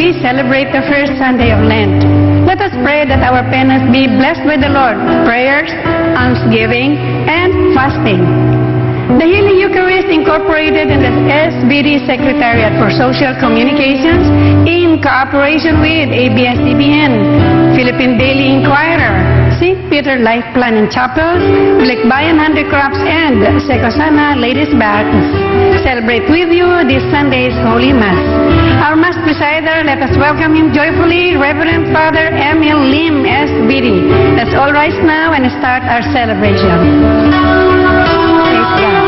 we celebrate the first Sunday of Lent. Let us pray that our penance be blessed by the Lord, prayers, almsgiving, and fasting. The Healing Eucharist incorporated in the SBD Secretariat for Social Communications in cooperation with ABS-CBN, Philippine Daily Inquirer, St. Peter Life Plan and Chapels, Balikbayan Handicrafts, and Secosana Ladies Bath celebrate with you this Sunday's Holy Mass. Our Mass presider, let us welcome him joyfully, Reverend Father Emil Lim, SBD. Let's all rise now and start our celebration. Praise God.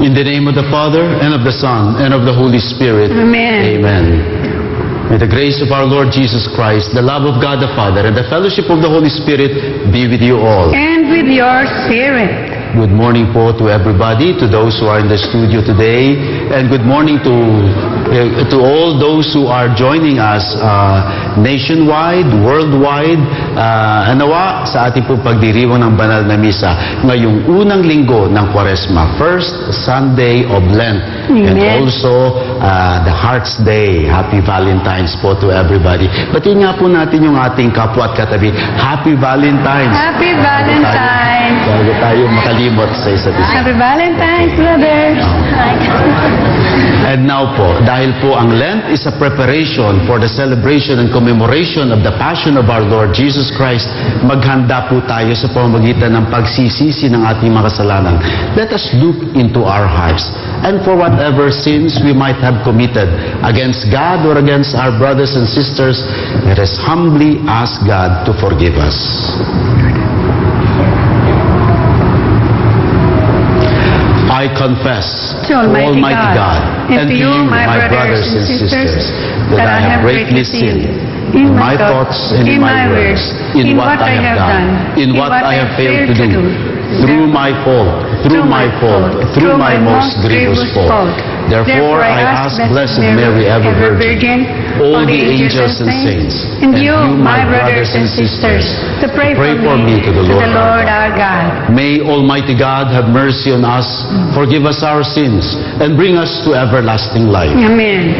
In the name of the Father, and of the Son, and of the Holy Spirit. Amen. Amen. May the grace of our Lord Jesus Christ, the love of God the Father, and the fellowship of the Holy Spirit be with you all. And with your spirit. Good morning po to everybody, to those who are in the studio today, and good morning to all those who are joining us nationwide, worldwide, nawa sa ating po pagdiriwang ng banal na misa ngayong unang linggo ng Kwaresma, first Sunday of Lent. Amen. And also the Heart's Day. Happy Valentine's po to everybody. Batiin nga po natin yung ating kapwa at katabi. Happy Valentine's! Happy Valentine's! Bago tayo makalimot sa isa't isa. Happy Valentine's, brothers! And now po, dahil po ang Lent is a preparation for the celebration and commemoration of the Passion of our Lord Jesus Christ, maghanda po tayo sa pamamagitan ng pagsisisi ng ating mga kasalanan. Let us look into our hearts, and for whatever sins we might have committed against God or against our brothers and sisters, let us humbly ask God to forgive us. I confess to Almighty God and to you, my brothers and sisters, that I have greatly sinned in my thoughts and in my words, in what I have done, in what I have failed to do, through my fault, through my most grievous fault. Therefore, I ask Blessed Mary, ever Virgin, all the angels and saints, and you, my brothers and sisters, to pray for me to the Lord our God. May Almighty God have mercy on us, forgive us our sins, and bring us to everlasting life. Amen.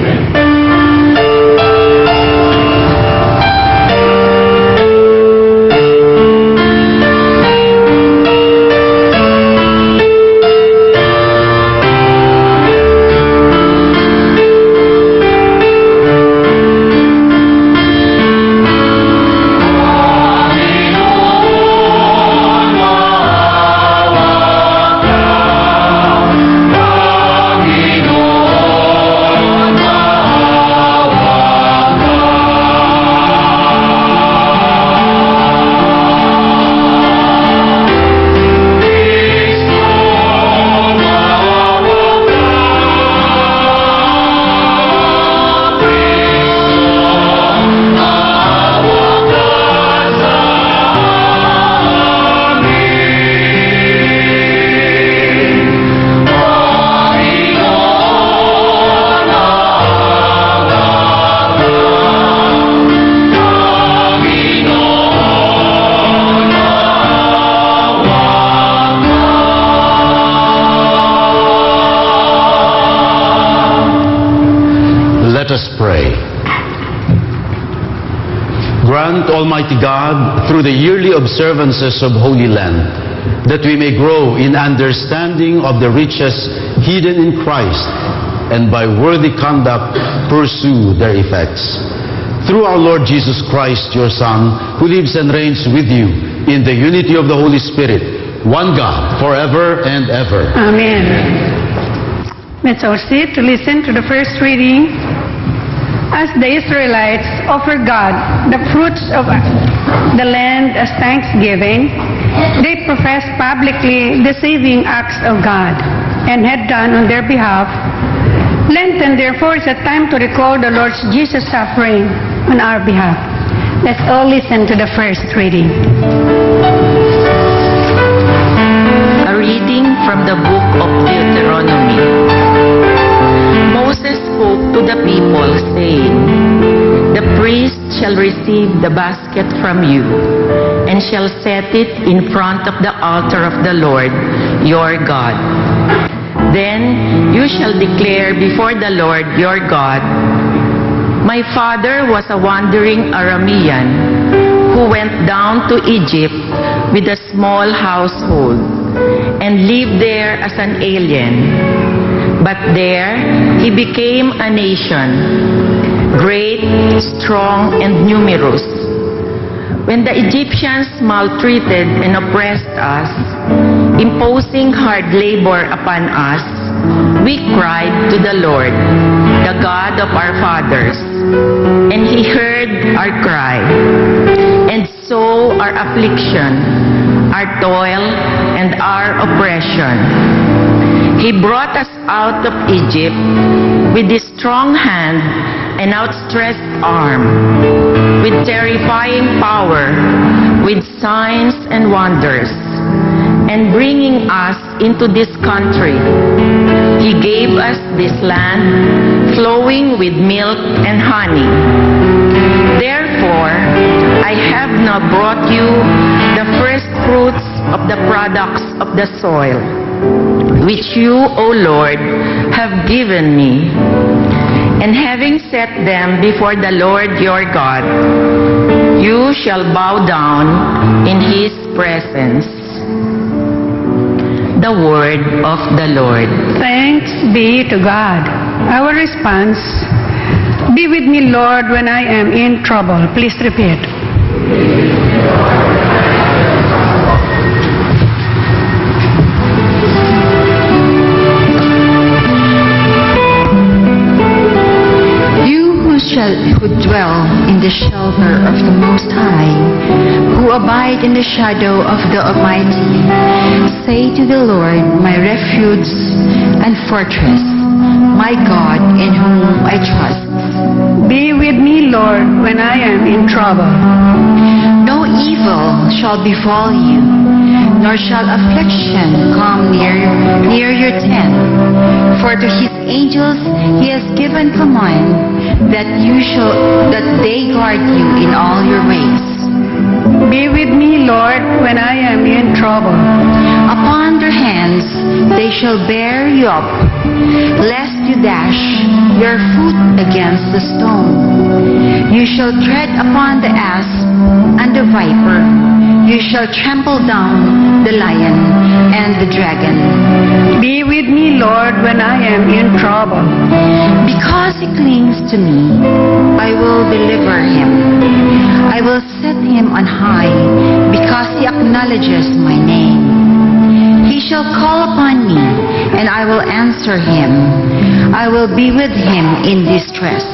Almighty God, through the yearly observances of Holy Lent, that we may grow in understanding of the riches hidden in Christ, and by worthy conduct pursue their effects. Through our Lord Jesus Christ, your Son, who lives and reigns with you in the unity of the Holy Spirit, one God, forever and ever. Amen. Let's all sit to listen to the first reading. As the Israelites offer God the fruits of the land as thanksgiving, they profess publicly the saving acts of God and had done on their behalf. Lenten, therefore, is a time to recall the Lord Jesus' suffering on our behalf. Let's all listen to the first reading. A reading from the book of Deuteronomy. Moses spoke to the people, saying, "The priest shall receive the basket from you, and shall set it in front of the altar of the Lord your God. Then you shall declare before the Lord your God, my father was a wandering Aramean who went down to Egypt with a small household and lived there as an alien. But there he became a nation, great, strong, and numerous. When the Egyptians maltreated and oppressed us, imposing hard labor upon us, we cried to the Lord, the God of our fathers, and He heard our cry, and saw our affliction, our toil, and our oppression. He brought us out of Egypt with His strong hand and outstretched arm, with terrifying power, with signs and wonders, and bringing us into this country. He gave us this land flowing with milk and honey. Therefore, I have now brought you the first fruits of the products of the soil, which you, O Lord, have given me. And having set them before the Lord your God, you shall bow down in His presence." The word of the Lord. Thanks be to God. Our response, "Be with me, Lord, when I am in trouble." Please repeat. Who dwell in the shelter of the Most High, who abide in the shadow of the Almighty, say to the Lord, my refuge and fortress, my God in whom I trust. Be with me, Lord, when I am in trouble. No evil shall befall you, nor shall affliction come near your tent. For to His angels He has given command that they guard you in all your ways. Be with me, Lord, when I am in trouble. Upon their hands they shall bear you up, lest you dash your foot against the stone. You shall tread upon the asp and the viper. You shall trample down the lion and the dragon. Be with me, Lord, when I am in trouble. Because He clings to me, I will deliver him. I will set him on high, because he acknowledges my name. He shall call upon me, and I will answer him. I will be with him in distress.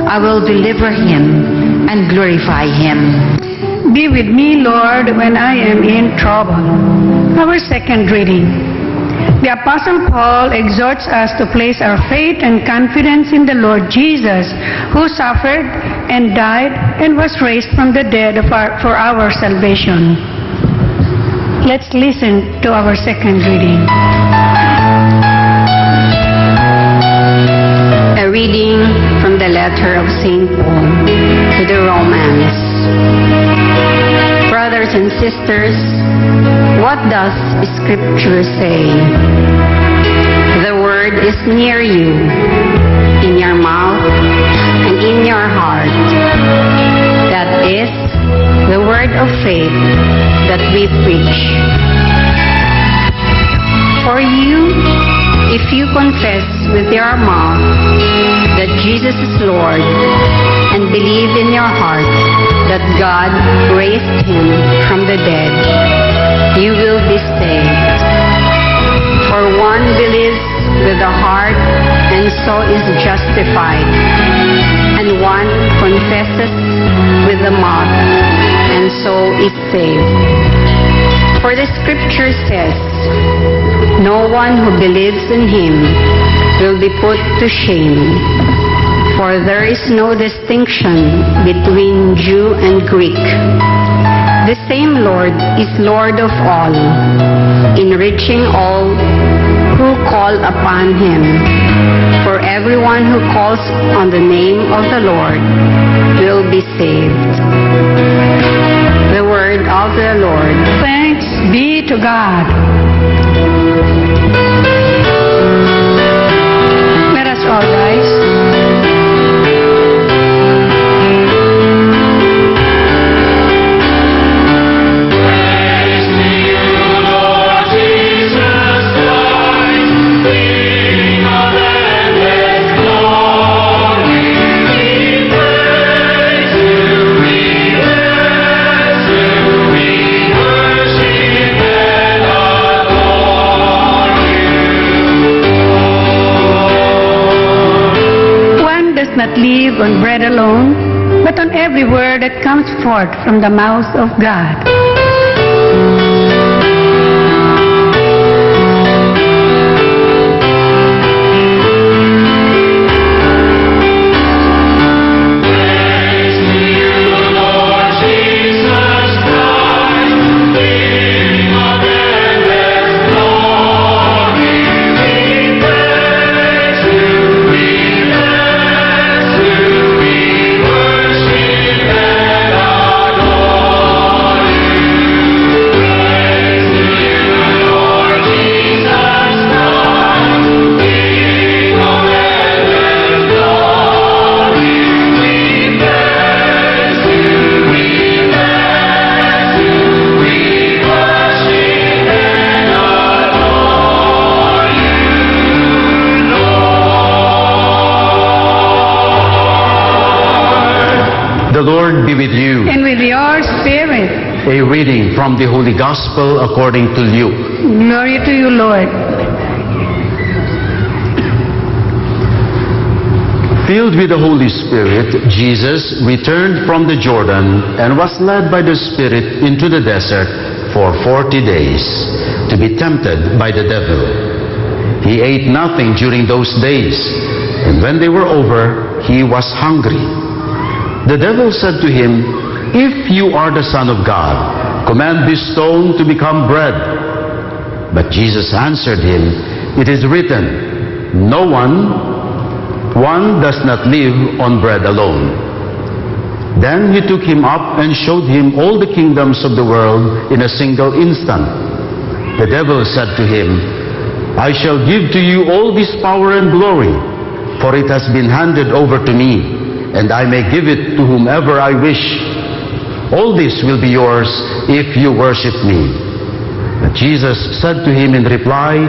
I will deliver him and glorify him. Be with me, Lord, when I am in trouble. Our second reading. The Apostle Paul exhorts us to place our faith and confidence in the Lord Jesus, who suffered and died and was raised from the dead for our salvation. Let's listen to our second reading. A reading from the letter of St. Paul to the Romans. Brothers and sisters, what does Scripture say? The word is near you, in your mouth and in your heart. That is, word of faith that we preach. For you, if you confess with your mouth that Jesus is Lord and believe in your heart that God raised him from the dead, you will be saved. For one believes with the heart and so is justified, and one confesses with the mouth and so is saved. For the scripture says, no one who believes in him will be put to shame. For there is no distinction between Jew and Greek. The same Lord is Lord of all, enriching all who call upon him. For everyone who calls on the name of the Lord will be saved. The word of the Lord. Thanks be to God. Let us all rise. Not live on bread alone, but on every word that comes forth from the mouth of God. The Lord be with you. And with your spirit. A reading from the Holy Gospel according to Luke. Glory to you, Lord. Filled with the Holy Spirit, Jesus returned from the Jordan and was led by the Spirit into the desert for 40 days to be tempted by the devil. He ate nothing during those days, and when they were over, he was hungry. The devil said to him, "If you are the Son of God, command this stone to become bread." But Jesus answered him, "It is written, one does not live on bread alone." Then he took him up and showed him all the kingdoms of the world in a single instant. The devil said to him, "I shall give to you all this power and glory, for it has been handed over to me, and I may give it to whomever I wish. All this will be yours if you worship me." But Jesus said to him in reply,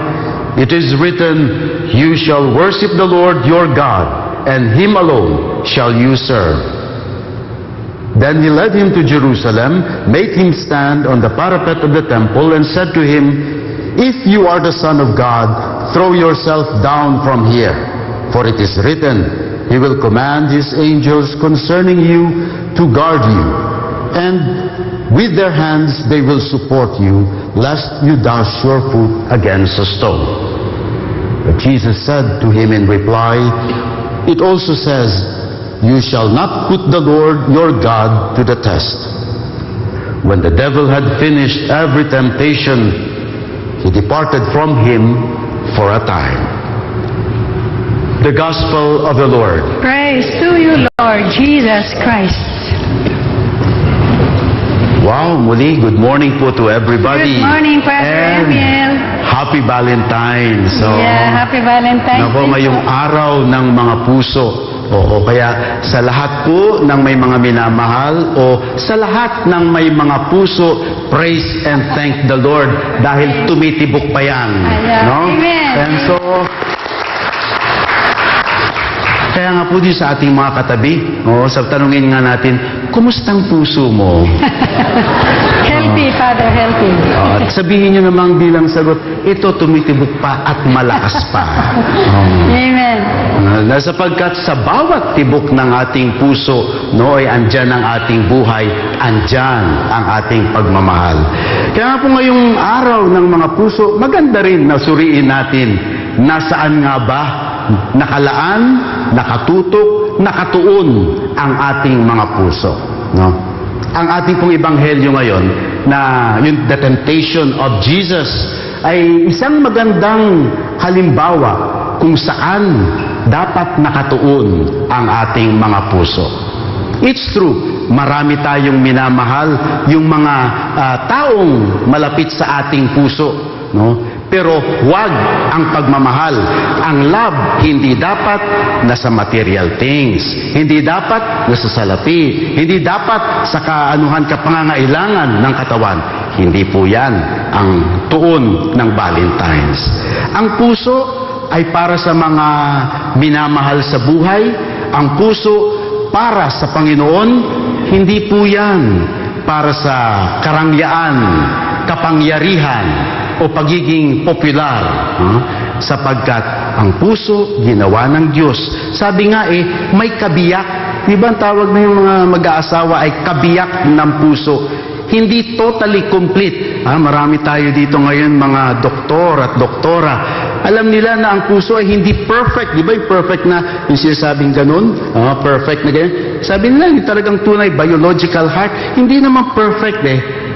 "It is written, you shall worship the Lord your God, and him alone shall you serve." Then he led him to Jerusalem, made him stand on the parapet of the temple, and said to him, "If you are the Son of God, throw yourself down from here, for it is written, He will command His angels concerning you to guard you, and with their hands they will support you, lest you dash your foot against a stone." But Jesus said to him in reply, "It also says, you shall not put the Lord your God to the test." When the devil had finished every temptation, he departed from him for a time. The Gospel of the Lord. Praise to you, Lord Jesus Christ. Wow, muli, good morning po to everybody. Good morning, And Pastor Emil. Happy Valentine's. So, Yeah, happy Valentine's nako, Day ngayong po. araw ng mga puso, Oo, kaya sa lahat po ng may mga minamahal o sa lahat ng may mga puso, praise and thank the Lord dahil tumitibok pa yan. No? Amen. And so, kaya nga po din sa ating mga katabi, sa tanungin nga natin, kumustang puso mo? Healthy, Father, healthy. At sabihin nyo namang bilang sagot, ito tumitibok pa at malakas pa. Amen. Sapagkat sa bawat tibok ng ating puso, ay andyan ang ating buhay, andyan ang ating pagmamahal. Kaya nga po ngayong araw ng mga puso, maganda rin na suriin natin, nasaan nga ba nakalaan, nakatutok, nakatuon ang ating mga puso. No? Ang ating pong ebanghelyo ngayon, na yung The Temptation of Jesus, ay isang magandang halimbawa kung saan dapat nakatuon ang ating mga puso. It's true, marami tayong minamahal, yung mga taong malapit sa ating puso. No? Pero huwag ang pagmamahal. Ang love, hindi dapat nasa material things. Hindi dapat nasa salapi. Hindi dapat sa kapangangailangan ng katawan. Hindi po yan ang tuon ng Valentine's. Ang puso ay para sa mga minamahal sa buhay. Ang puso para sa Panginoon. Hindi po yan para sa karangyaan, kapangyarihan, o pagiging popular, sapagkat ang puso ginawa ng Diyos. Sabi nga may kabiyak. Diba ang tawag na yung mga mag-aasawa ay kabiyak ng puso? Hindi totally complete. Marami tayo dito ngayon mga doktor at doktora. Alam nila na ang puso ay hindi perfect. Di ba yung perfect na yung sinasabing ganun? Perfect na ganyan. Sabi nila, yung talagang tunay biological heart, hindi naman perfect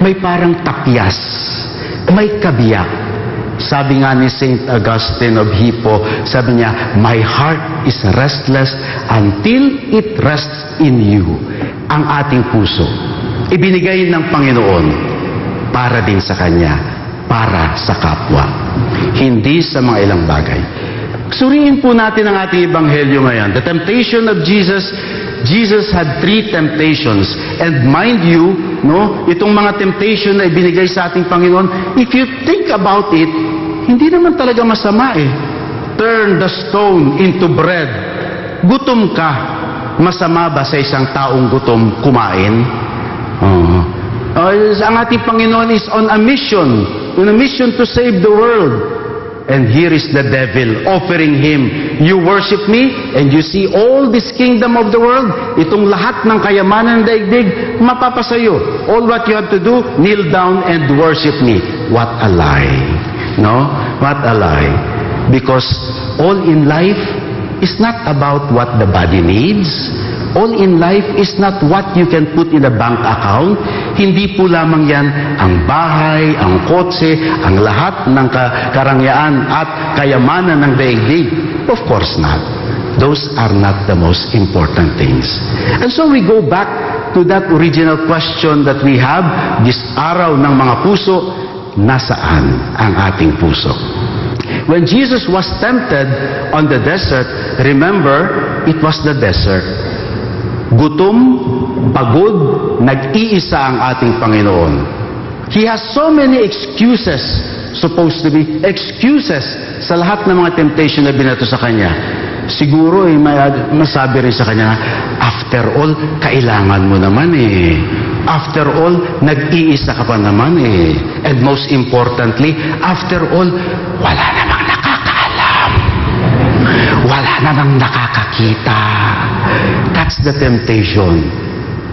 May parang tapyas. May kabiyak. Sabi nga ni St. Augustine of Hippo, sabi niya, my heart is restless until it rests in you. Ang ating puso, ibinigay ng Panginoon para din sa Kanya, para sa kapwa. Hindi sa mga ilang bagay. Suriin po natin ang ating ebanghelyo ngayon. The temptation of Jesus. Jesus had 3 temptations. And mind you, itong mga temptation na ibinigay sa ating Panginoon, if you think about it, hindi naman talaga masama Turn the stone into bread. Gutom ka. Masama ba sa isang taong gutom kumain? Ang ating Panginoon is on a mission to save the world. And here is the devil offering him, you worship me and you see all this kingdom of the world, itong lahat ng kayamanan ng daigdig, mapapasayo. All what you have to do, kneel down and worship me. What a lie. No? What a lie. Because all in life is not about what the body needs. All in life is not what you can put in a bank account. Hindi po lamang yan ang bahay, ang kotse, ang lahat ng karangyaan at kayamanan ng daigdig. Of course not. Those are not the most important things. And so we go back to that original question that we have, this araw ng mga puso, nasaan ang ating puso? When Jesus was tempted on the desert, remember, it was the desert. Gutom, pagod, nag-iisa ang ating Panginoon. He has so many excuses, supposed to be excuses sa lahat ng mga temptation na binato sa Kanya. Siguro may masabi rin sa Kanya, after all, kailangan mo naman After all, nag-iisa ka pa naman And most importantly, after all, wala namang nakakaalam. Wala namang nakakakita. That's the temptation.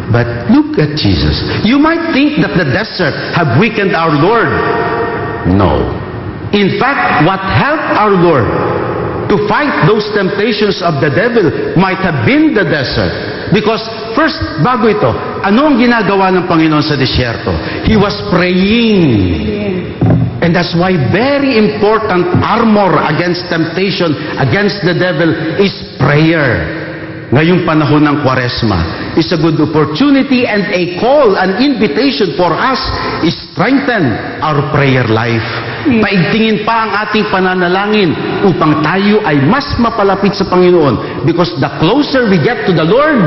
But look at Jesus. You might think that the desert have weakened our Lord. No. In fact, what helped our Lord to fight those temptations of the devil might have been the desert. Because first, bago ito, ano ang ginagawa ng Panginoon sa disyerto? He was praying. And that's why very important armor against temptation, against the devil, is prayer. Ngayong panahon ng Kwaresma is a good opportunity and a call, an invitation for us is strengthen our prayer life. Paigtingin pa ang ating pananalangin upang tayo ay mas mapalapit sa Panginoon. Because the closer we get to the Lord,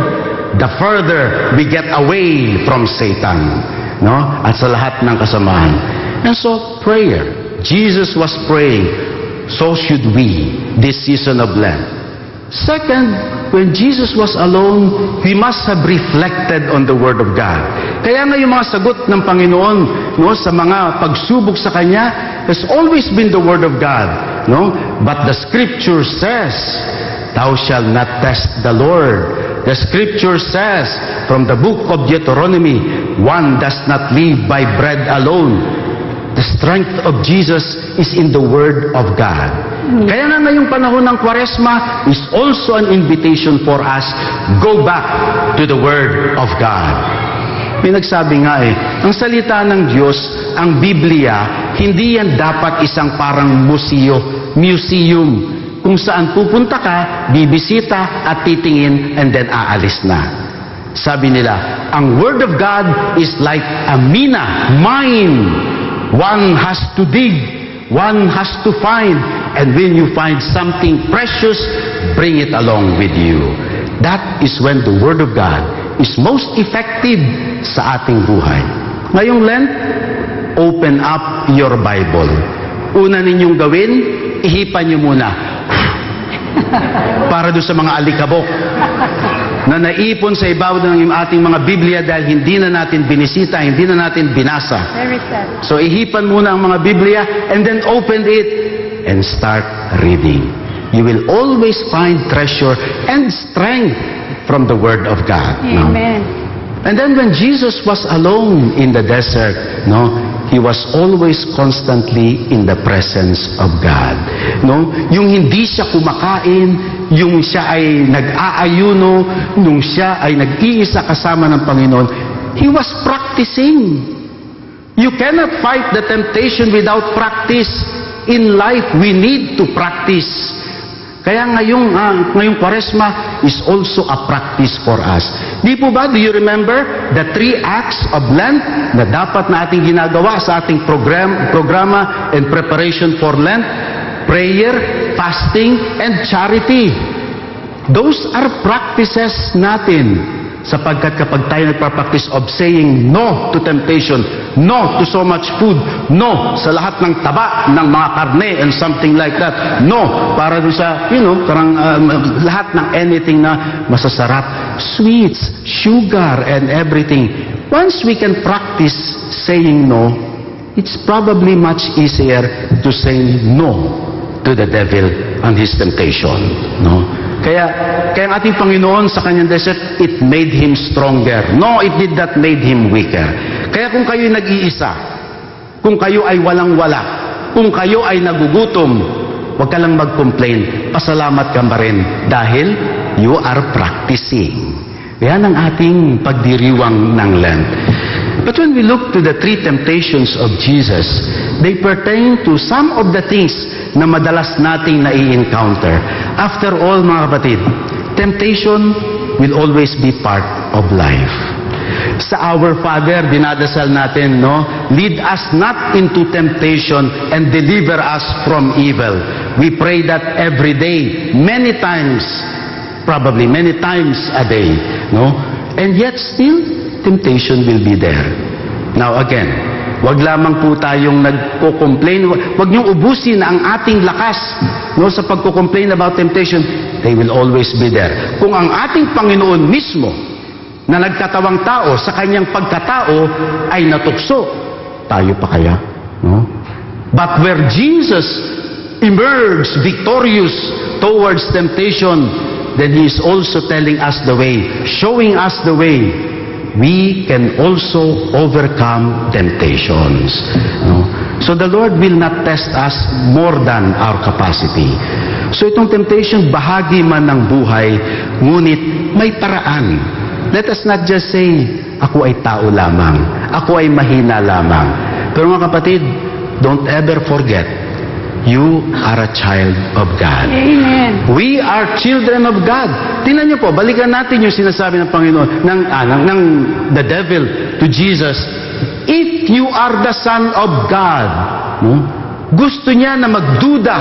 the further we get away from Satan. No? At sa lahat ng kasamaan. And so, prayer. Jesus was praying. So should we this season of Lent. Second, when Jesus was alone, he must have reflected on the Word of God. Kaya nga yung mga sagot ng Panginoon, no, sa mga pagsubok sa Kanya has always been the Word of God. No? But the Scripture says, thou shalt not test the Lord. The Scripture says, from the book of Deuteronomy, one does not live by bread alone. The strength of Jesus is in the Word of God. Kaya nga ngayong panahon ng Kwaresma is also an invitation for us, go back to the Word of God. May nagsabi nga ang salita ng Diyos, ang Biblia, hindi yan dapat isang parang museum, kung saan pupunta ka, bibisita at titingin and then aalis na. Sabi nila, ang Word of God is like a mine. One has to dig, one has to find, and when you find something precious, bring it along with you. That is when the Word of God is most effective sa ating buhay. Ngayong Lent, open up your Bible. Una ninyong gawin, ihipan nyo muna. Para doon sa mga alikabok na naipon sa ibabaw ng ating mga Biblia dahil hindi na natin binisita, hindi na natin binasa. Very sad. So ihipan muna ang mga Biblia and then open it and start reading. You will always find treasure and strength from the Word of God. Amen. And then when Jesus was alone in the desert, He was always constantly in the presence of God. Yung hindi siya kumakain, yung siya ay nag-aayuno, yung siya ay nag-iisa kasama ng Panginoon, He was practicing. You cannot fight the temptation without practice. In life, we need to practice. Kaya ngayong Kwaresma is also a practice for us. Di po ba, do you remember the 3 acts of Lent na dapat na ating ginagawa sa ating programa and preparation for Lent? Prayer, fasting, and charity. Those are practices natin. Sapagkat kapag tayo nagpa-practice of saying no to temptation, no to so much food, no sa lahat ng taba ng mga karne and something like that, no para doon sa, lahat ng anything na masasarap, sweets, sugar, and everything. Once we can practice saying no, it's probably much easier to say no to the devil and his temptation. Kaya ang ating Panginoon sa kanyang desert, it made Him stronger. No, it did not made Him weaker. Kaya kung kayo'y nag-iisa, kung kayo ay walang-wala, kung kayo ay nagugutom, huwag ka lang mag-complain. Pasalamat ka pa rin dahil you are practicing. Yan ang ating pagdiriwang ng Lent. But when we look to the 3 temptations of Jesus, they pertain to some of the things na madalas nating nai-encounter. After all, mga kapatid, temptation will always be part of life. Sa Our Father, dinadasal natin, lead us not into temptation and deliver us from evil. We pray that every day, many times, probably many times a day. And yet still, temptation will be there. Now again, wag lamang po tayong nagko-complain. Wag niyong ubusin ang ating lakas sa pagko-complain about temptation. They will always be there. Kung ang ating Panginoon mismo na nagkatawang tao sa kanyang pagkatao ay natukso, tayo pa kaya? But where Jesus emerged victorious towards temptation, then He is also telling us the way, showing us the way. We can also overcome temptations. So the Lord will not test us more than our capacity. So itong temptation, bahagi man ng buhay, ngunit may paraan. Let us not just say, ako ay tao lamang, ako ay mahina lamang. Pero mga kapatid, don't ever forget, you are a child of God. Amen. We are children of God. Tingnan niyo po, balikan natin yung sinasabi ng Panginoon, ng the devil to Jesus. If you are the Son of God, Gusto niya na magduda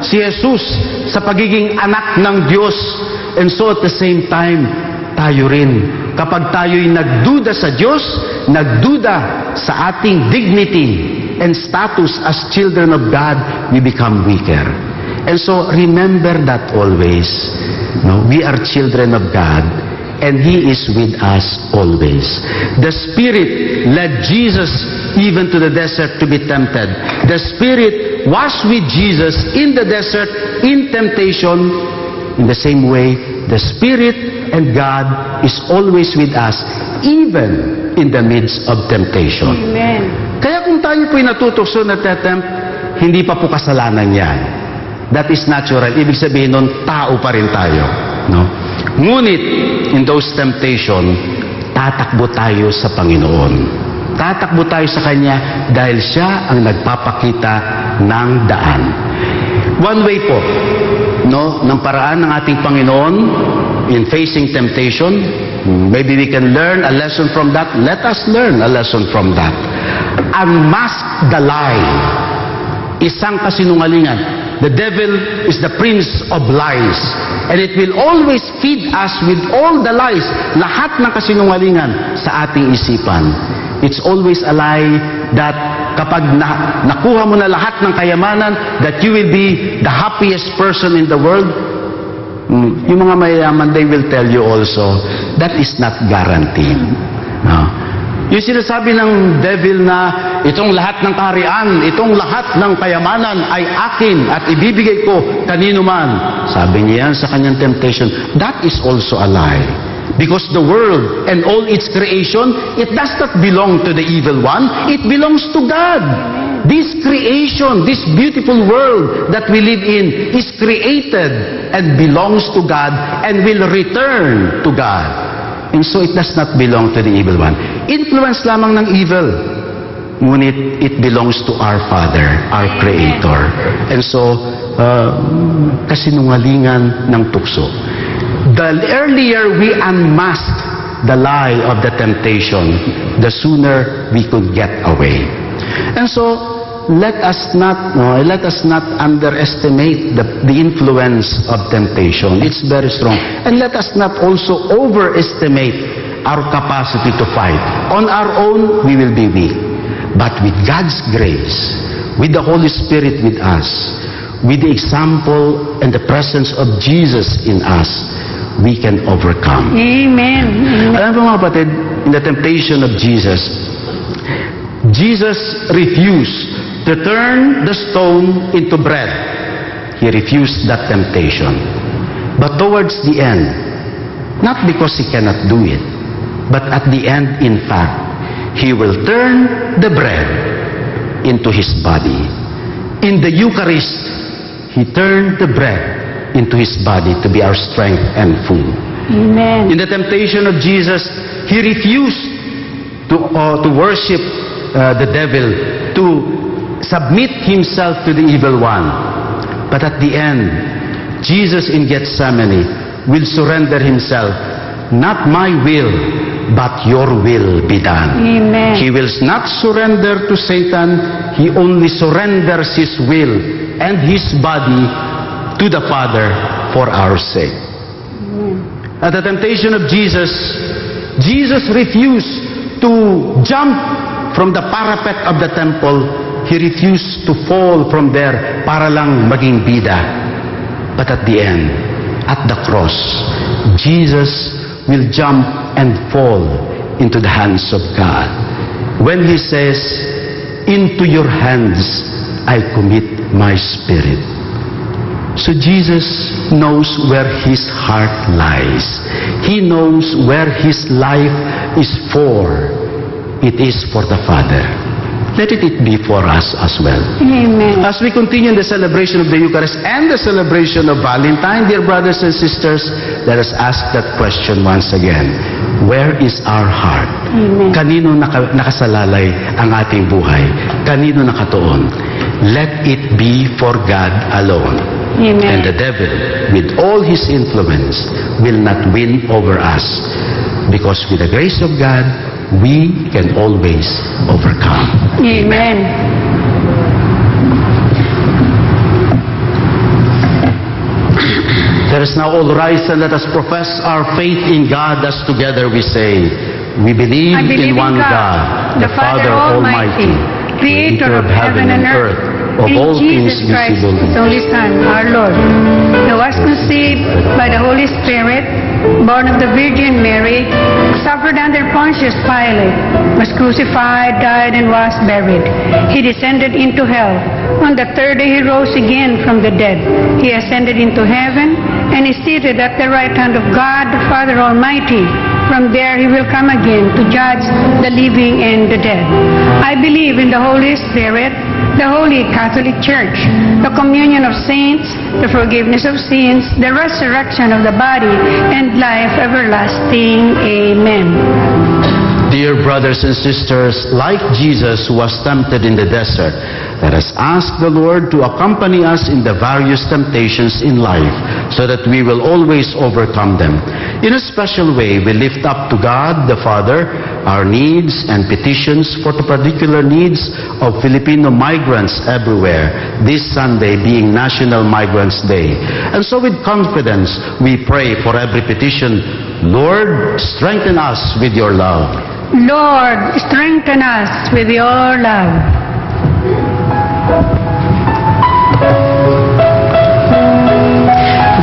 si Jesus sa pagiging anak ng Diyos. And so at the same time, tayo rin, kapag tayo'y nagduda sa Diyos, nagduda sa ating dignity and status as children of God, we become weaker. And so remember that always. No, we are children of God, and He is with us always. The Spirit led Jesus even to the desert to be tempted. The Spirit was with Jesus in the desert in temptation. In the same way, the Spirit and God is always with us even in the midst of temptation. Amen. Kaya kung tayo po'y natutokso na tetempt, hindi pa po kasalanan yan. That is natural. Ibig sabihin nun, tao pa rin tayo. No? Ngunit, in those temptation, tatakbo tayo sa Panginoon. Tatakbo tayo sa Kanya dahil Siya ang nagpapakita ng daan. One way po, no, ng paraan ng ating Panginoon in facing temptation, maybe we can learn a lesson from that. Let us learn a lesson from that. Unmask the lie. Isang kasinungalingan. The devil is the prince of lies. And it will always feed us with all the lies. Lahat ng kasinungalingan sa ating isipan. It's always a lie that kapag nakuha mo na lahat ng kayamanan, that you will be the happiest person in the world. Yung mga mayayaman, they will tell you also, that is not guaranteed. No. Yung sinasabi ng devil na itong lahat ng kaharian, itong lahat ng kayamanan ay akin at ibibigay ko kanino man. Sabi niya yan sa kanyang temptation. That is also a lie. Because the world and all its creation, it does not belong to the evil one. It belongs to God. This creation, this beautiful world that we live in is created and belongs to God and will return to God. And so it does not belong to the evil one. Influence lamang ng evil. Ngunit it belongs to our Father, our Creator. And so, kasinungalingan ng tukso. The earlier we unmask the lie of the temptation, the sooner we could get away. And so, let us not underestimate the influence of temptation. It's very strong. And let us not also overestimate our capacity to fight. On our own, we will be weak. But with God's grace, with the Holy Spirit with us, with the example and the presence of Jesus in us, we can overcome. Amen. Alam mo mga kapatid, in the temptation of Jesus, Jesus refused to turn the stone into bread. He refused that temptation. But towards the end, not because he cannot do it, but at the end, in fact, he will turn the bread into his body. In the Eucharist, he turned the bread into his body to be our strength and food. Amen. In the temptation of Jesus, he refused to worship the devil, to submit himself to the evil one. But at the end, Jesus in Gethsemane will surrender himself. Not my will, but your will be done. Amen. He will not surrender to Satan. He only surrenders his will and his body to the Father for our sake. At the temptation of Jesus, Jesus refused to jump from the parapet of the temple. He refused to fall from there para lang maging bida. But at the end, at the cross, Jesus will jump and fall into the hands of God. When He says, "Into your hands I commit my spirit." So Jesus knows where His heart lies. He knows where His life is for. It is for the Father. Let it be for us as well. Amen. As we continue the celebration of the Eucharist and the celebration of Valentine, dear brothers and sisters, let us ask that question once again. Where is our heart? Amen. Kanino nakasalalay ang ating buhay? Kanino nakatuon? Let it be for God alone. Amen. And the devil, with all his influence, will not win over us. Because with the grace of God, we can always overcome. Amen. Let us now all rise and let us profess our faith in God as together we say, we believe I believe in one God, the Father Almighty, Creator of heaven and earth, of and all things Jesus Christ, visible. His only Son, our Lord, who was conceived by the Holy Spirit, born of the Virgin Mary, suffered under Pontius Pilate, was crucified, died, and was buried. He descended into hell. On the third day he rose again from the dead. He ascended into heaven and is seated at the right hand of God, the Father Almighty. From there he will come again to judge the living and the dead. I believe in the Holy Spirit, the Holy Catholic Church, the communion of saints, the forgiveness of sins, the resurrection of the body, and life everlasting. Amen. Dear brothers and sisters, like Jesus who was tempted in the desert, let us ask the Lord to accompany us in the various temptations in life so that we will always overcome them. In a special way, we lift up to God the Father our needs and petitions for the particular needs of Filipino migrants everywhere, this Sunday being National Migrants Day. And so with confidence, we pray for every petition. Lord, strengthen us with your love. Lord, strengthen us with your love.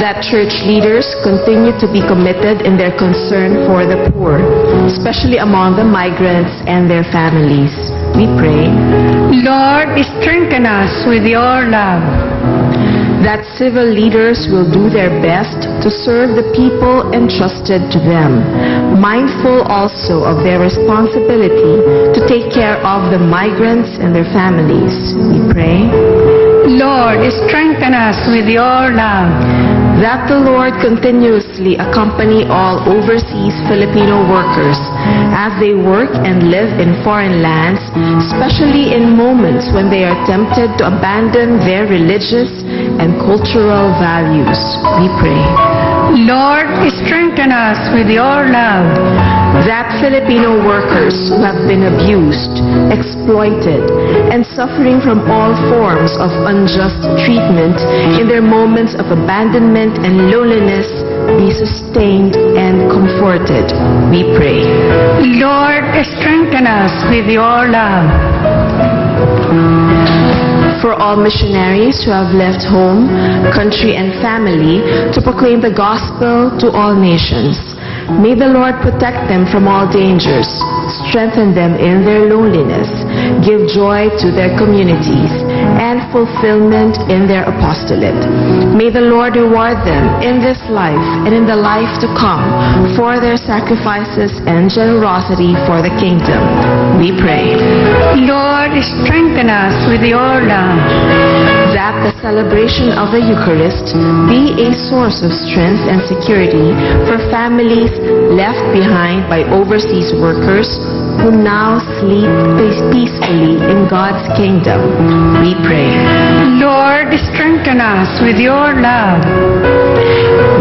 That church leaders continue to be committed in their concern for the poor, especially among the migrants and their families. We pray. Lord, strengthen us with your love. That civil leaders will do their best to serve the people entrusted to them, mindful also of their responsibility to take care of the migrants and their families. We pray. Lord, strengthen us with your love. That the Lord continuously accompany all overseas Filipino workers as they work and live in foreign lands, especially in moments when they are tempted to abandon their religious and cultural values. We pray. Lord, strengthen us with your love. That Filipino workers who have been abused, exploited, and suffering from all forms of unjust treatment in their moments of abandonment and loneliness be sustained and comforted. We pray. Lord, strengthen us with your love. For all missionaries who have left home, country, and family to proclaim the gospel to all nations, may the Lord protect them from all dangers, strengthen them in their loneliness, give joy to their communities, and fulfillment in their apostolate. May the Lord reward them in this life and in the life to come for their sacrifices and generosity for the kingdom. We pray. Lord, strengthen us with your love. That the celebration of the Eucharist be a source of strength and security for families left behind by overseas workers who now sleep peacefully in God's kingdom. We pray. Lord, strengthen us with your love.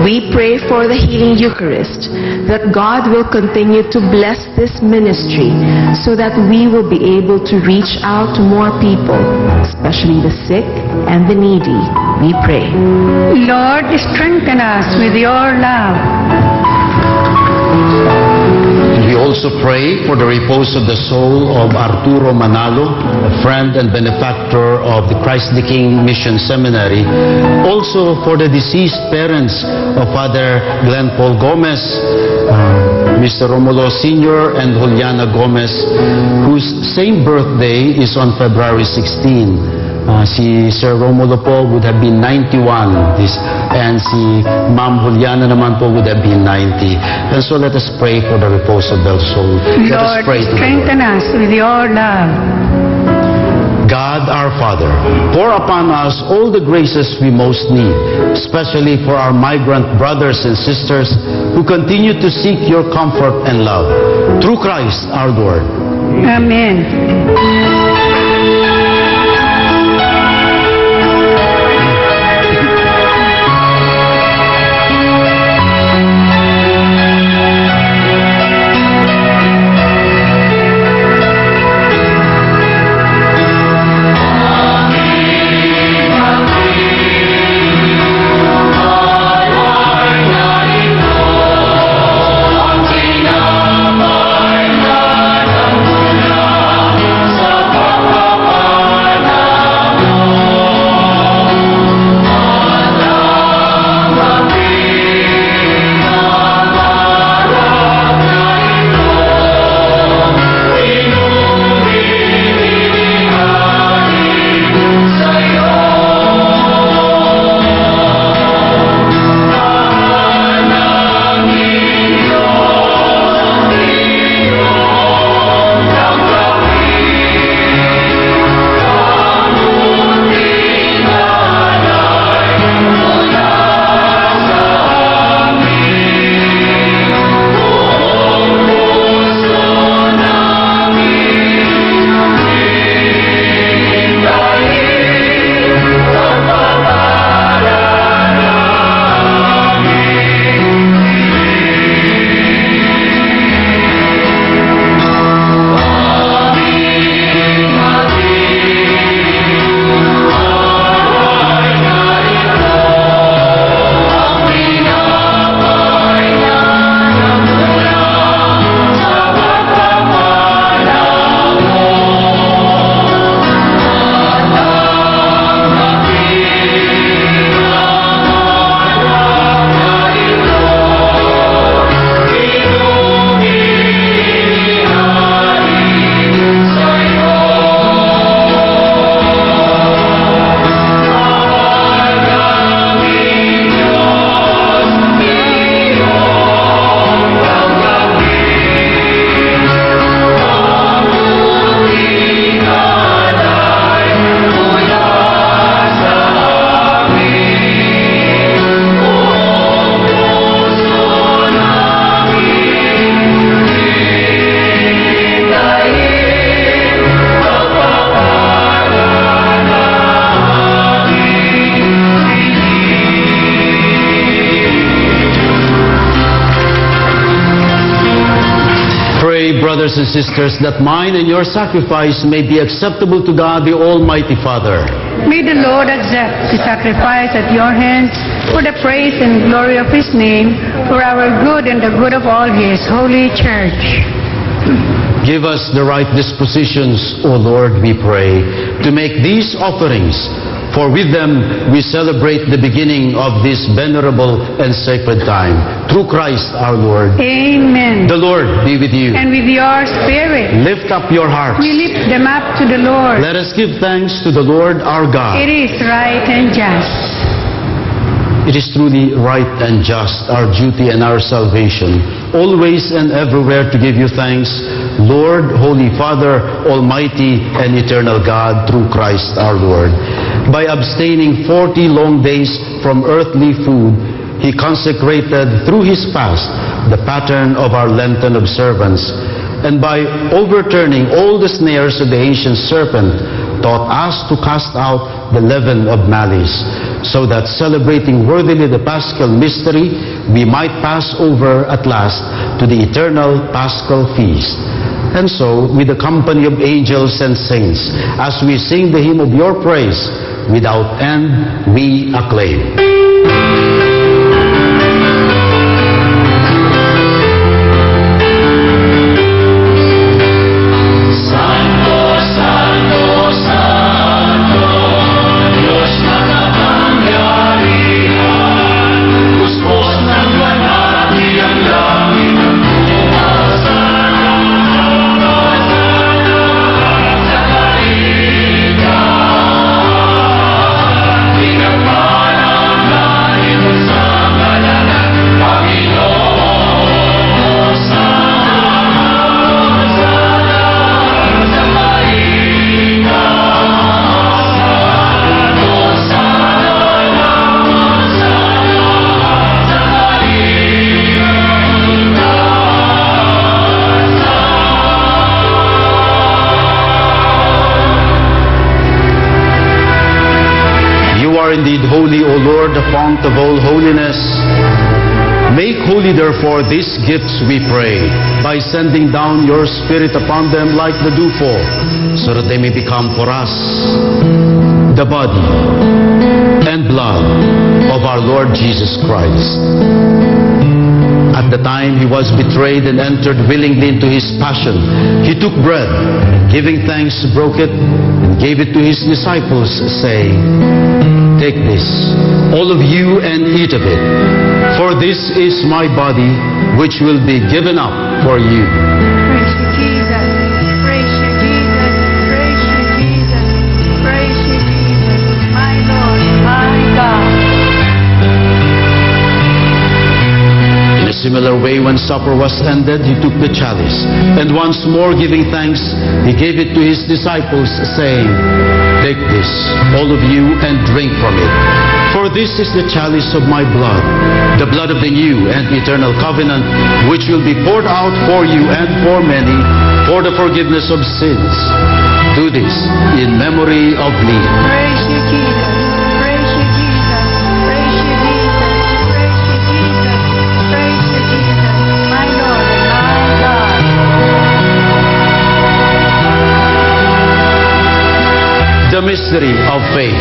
We pray for the healing Eucharist, that God will continue to bless this ministry so that we will be able to reach out to more people, especially the sick and the needy. We pray. Lord, strengthen us with your love. We also pray for the repose of the soul of Arturo Manalo, a friend and benefactor of the Christ the King Mission Seminary. Also for the deceased parents of Father Glenn Paul Gomez, Mr. Romulo Sr. and Juliana Gomez, whose same birthday is on February 16. Si Sir Romulo po would have been 91 and si Ma'am Juliana naman po would have been 90. And so let us pray for the repose of their soul. Let us Lord, pray together. strengthen us with your love. God our Father, pour upon us all the graces we most need, especially for our migrant brothers and sisters who continue to seek your comfort and love. Through Christ our Lord. Amen. brothers and sisters, that mine and your sacrifice may be acceptable to God, the Almighty Father. May the Lord accept the sacrifice at your hands for the praise and glory of His name, for our good and the good of all His holy church. Give us the right dispositions, O Lord, we pray, to make these offerings, for with them we celebrate the beginning of this venerable and sacred time. Through Christ our Lord. Amen. The Lord be with you. And with your spirit, Lift up your hearts. we lift them up to the Lord. Let us give thanks to the Lord our God. It is right and just. It is truly right and just, our duty and our salvation, always and everywhere to give you thanks, Lord, Holy Father, Almighty and eternal God, through Christ our Lord. By abstaining 40 long days from earthly food, He consecrated through His fast the pattern of our Lenten observance, and by overturning all the snares of the ancient serpent, taught us to cast out the leaven of malice, so that celebrating worthily the Paschal mystery, we might pass over at last to the eternal Paschal feast. And so, with the company of angels and saints, as we sing the hymn of your praise, without end we acclaim. Indeed holy, O Lord, the fount of all holiness. Make holy, therefore, these gifts, we pray, by sending down your Spirit upon them like the dewfall, so that they may become for us the body and blood of our Lord Jesus Christ. At the time He was betrayed and entered willingly into His passion, He took bread, giving thanks, broke it, and gave it to His disciples, saying, "Take this, all of you, and eat of it, for this is my body, which will be given up for you." Praise you, Jesus. Praise you, Jesus. Praise you, Jesus. Praise you, Jesus. My Lord, my God. In a similar way, when supper was ended, He took the chalice, and once more giving thanks, He gave it to His disciples, saying, "Take this, all of you, and drink from it. For this is the chalice of my blood, the blood of the new and eternal covenant, which will be poured out for you and for many for the forgiveness of sins. Do this in memory of me." Praise you, Jesus. Praise you, Jesus. Praise you, Jesus. Praise you, Jesus. Praise you, Jesus. My Lord and my God. The mystery of faith.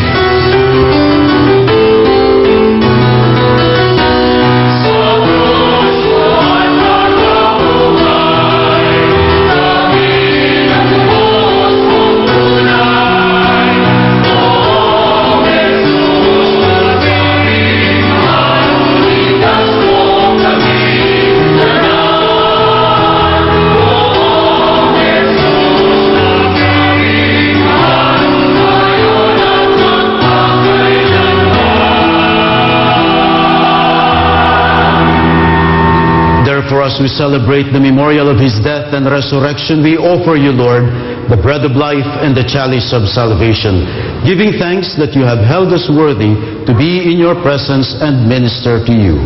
As we celebrate the memorial of His death and resurrection, we offer you, Lord, the bread of life and the chalice of salvation, giving thanks that you have held us worthy to be in your presence and minister to you.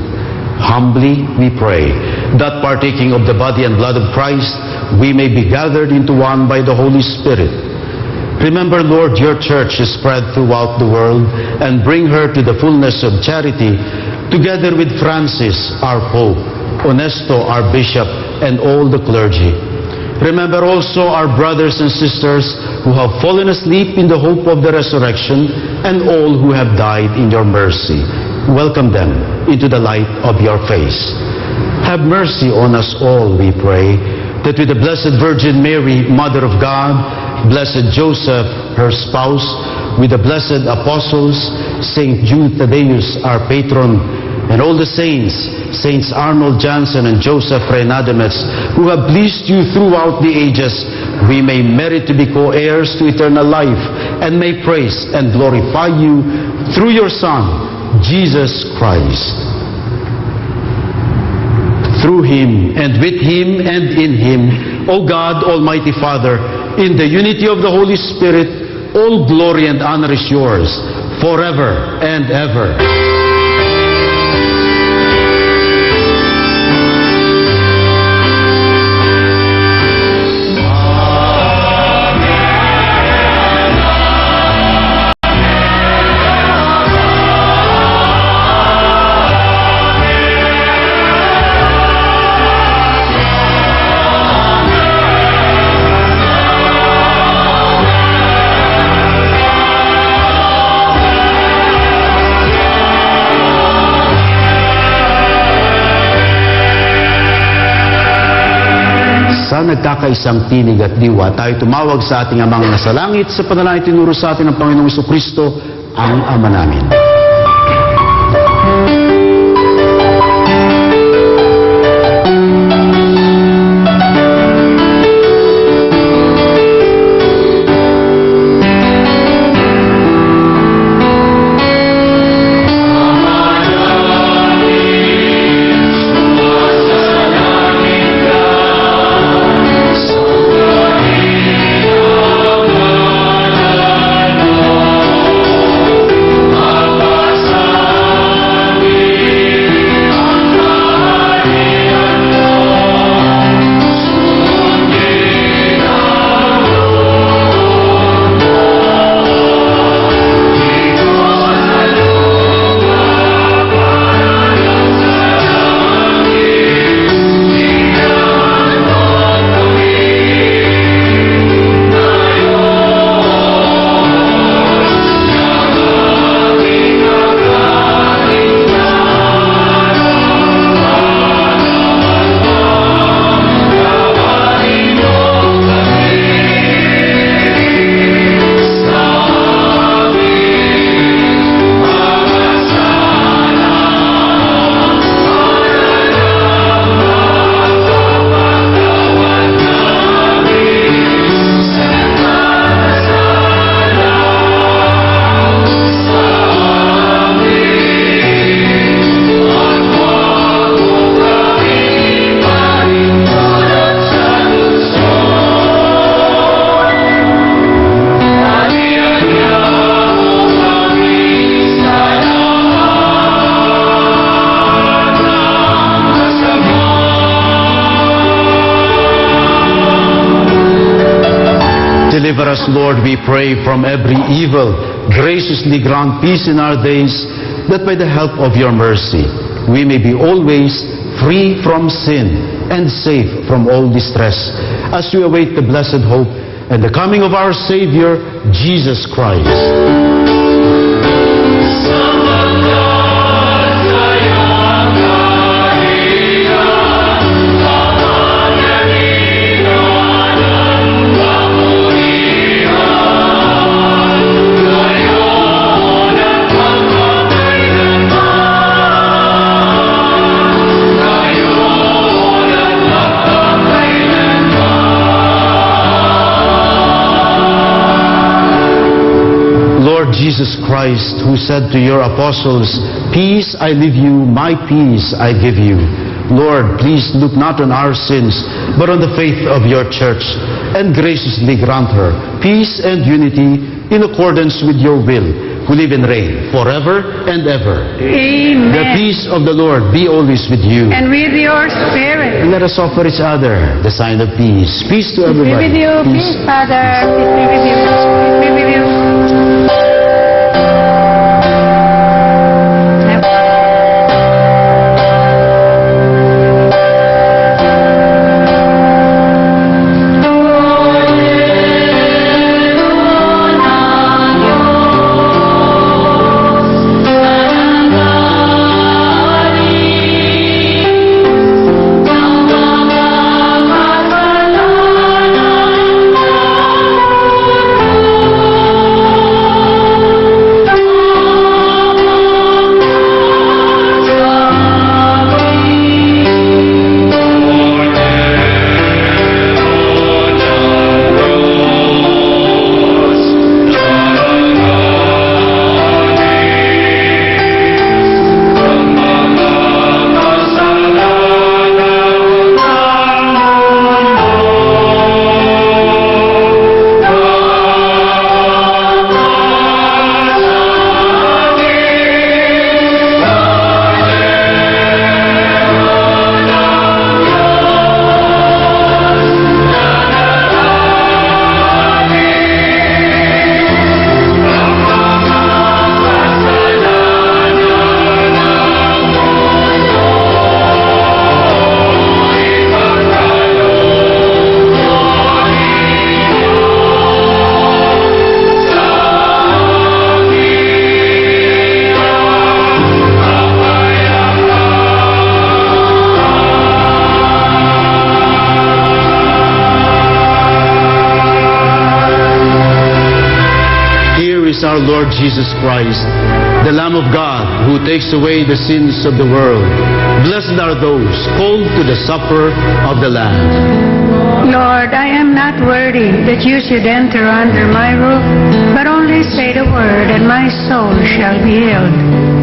Humbly we pray that, partaking of the body and blood of Christ, we may be gathered into one by the Holy Spirit. Remember, Lord, your church is spread throughout the world, and bring her to the fullness of charity, together with Francis, our Pope, Onesto, our Bishop, and all the clergy. Remember also our brothers and sisters who have fallen asleep in the hope of the resurrection, and all who have died in your mercy. Welcome them into the light of your face. Have mercy on us all, we pray, that with the Blessed Virgin Mary, Mother of God, Blessed Joseph, her spouse, with the blessed apostles, Saint Jude Thaddeus, our patron, and all the saints, Saints Arnold Janssen and Joseph Reinademetz, who have pleased you throughout the ages, we may merit to be co-heirs to eternal life, and may praise and glorify you through your Son, Jesus Christ. Through Him, and with Him, and in Him, O God, Almighty Father, in the unity of the Holy Spirit, all glory and honor is yours, forever and ever. Sa nagkakaisang tinig at diwa, tayo tumawag sa ating Amang nasa langit sa panalangin tinuro sa atin ng Panginoong Jesucristo, ang Ama namin. Deliver us, Lord, we pray, from every evil. Graciously grant peace in our days, that by the help of your mercy, we may be always free from sin and safe from all distress, as we await the blessed hope and the coming of our Savior, Jesus Christ. Jesus Christ, who said to your apostles, "Peace I leave you, my peace I give you." Lord, please look not on our sins, but on the faith of your church, and graciously grant her peace and unity in accordance with your will, who live and reign forever and ever. Amen. The peace of the Lord be always with you. And with your spirit. And let us offer each other the sign of peace. Peace to Be everybody. with you, peace, Father. Peace be with you. Peace be with you. our Lord Jesus Christ, the Lamb of God, who takes away the sins of the world. Blessed are those called to the supper of the Lamb. Lord, I am not worthy that you should enter under my roof, but only say the word, and my soul shall be healed.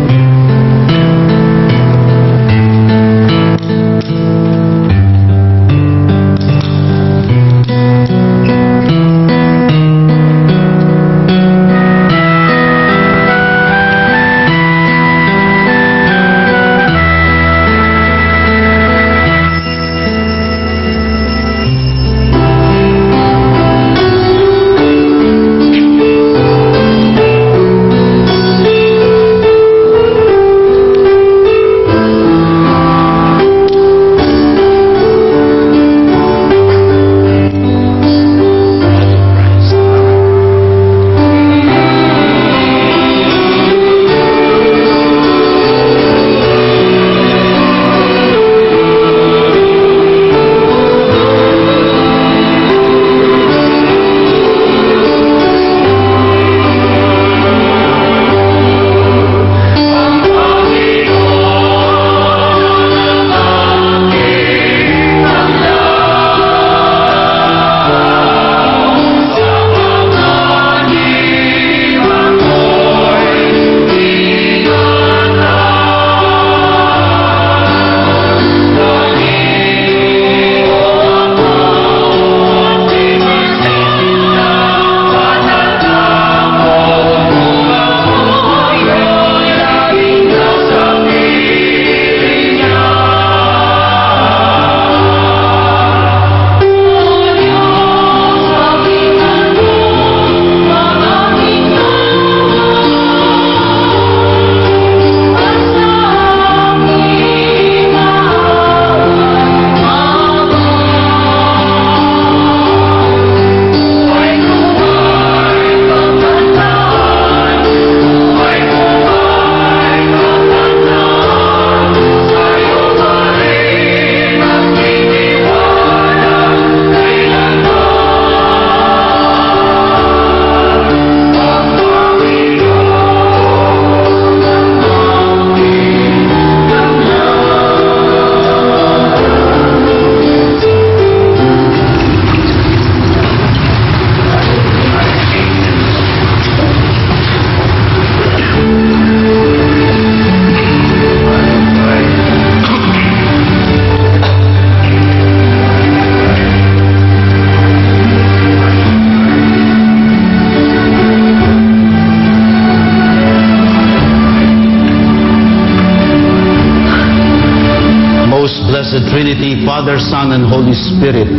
Blessed Trinity, Father, Son, and Holy Spirit,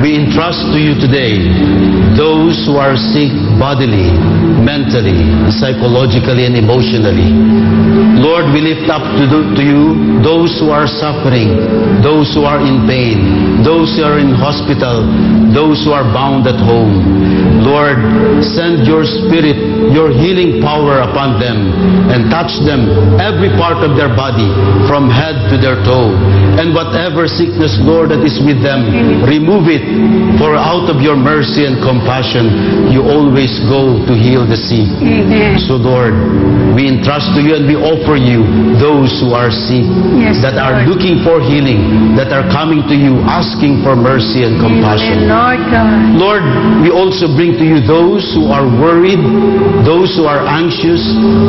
we entrust to you today those who are sick bodily, mentally, psychologically, and emotionally. Lord, we lift up to you those who are suffering, those who are in pain, those who are in hospital, those who are bound at home. Lord, send your Spirit, your healing power upon them, and touch them, every part of their body, from head to their toe. And whatever sickness, Lord, that is with them, remove it, for out of your mercy and compassion, you always go to heal the sick. Amen. So, Lord, we entrust to you and we offer you those who are sick, Yes, that are Lord. looking for healing, that are coming to you, asking for mercy and compassion. Amen, Lord God. Lord, we also bring to you those who are worried, those who are anxious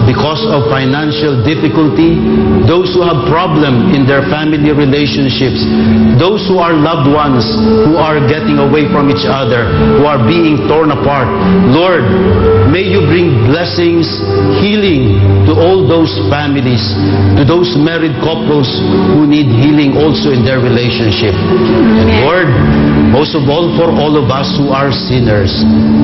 because of financial difficulty, those who have problem in their family relationships, those who are loved ones who are getting away from each other, who are being torn apart. Lord, may you bring blessings, healing to all those families, to those married couples who need healing also in their relationship. And Lord, most of all, for all of us who are sinners,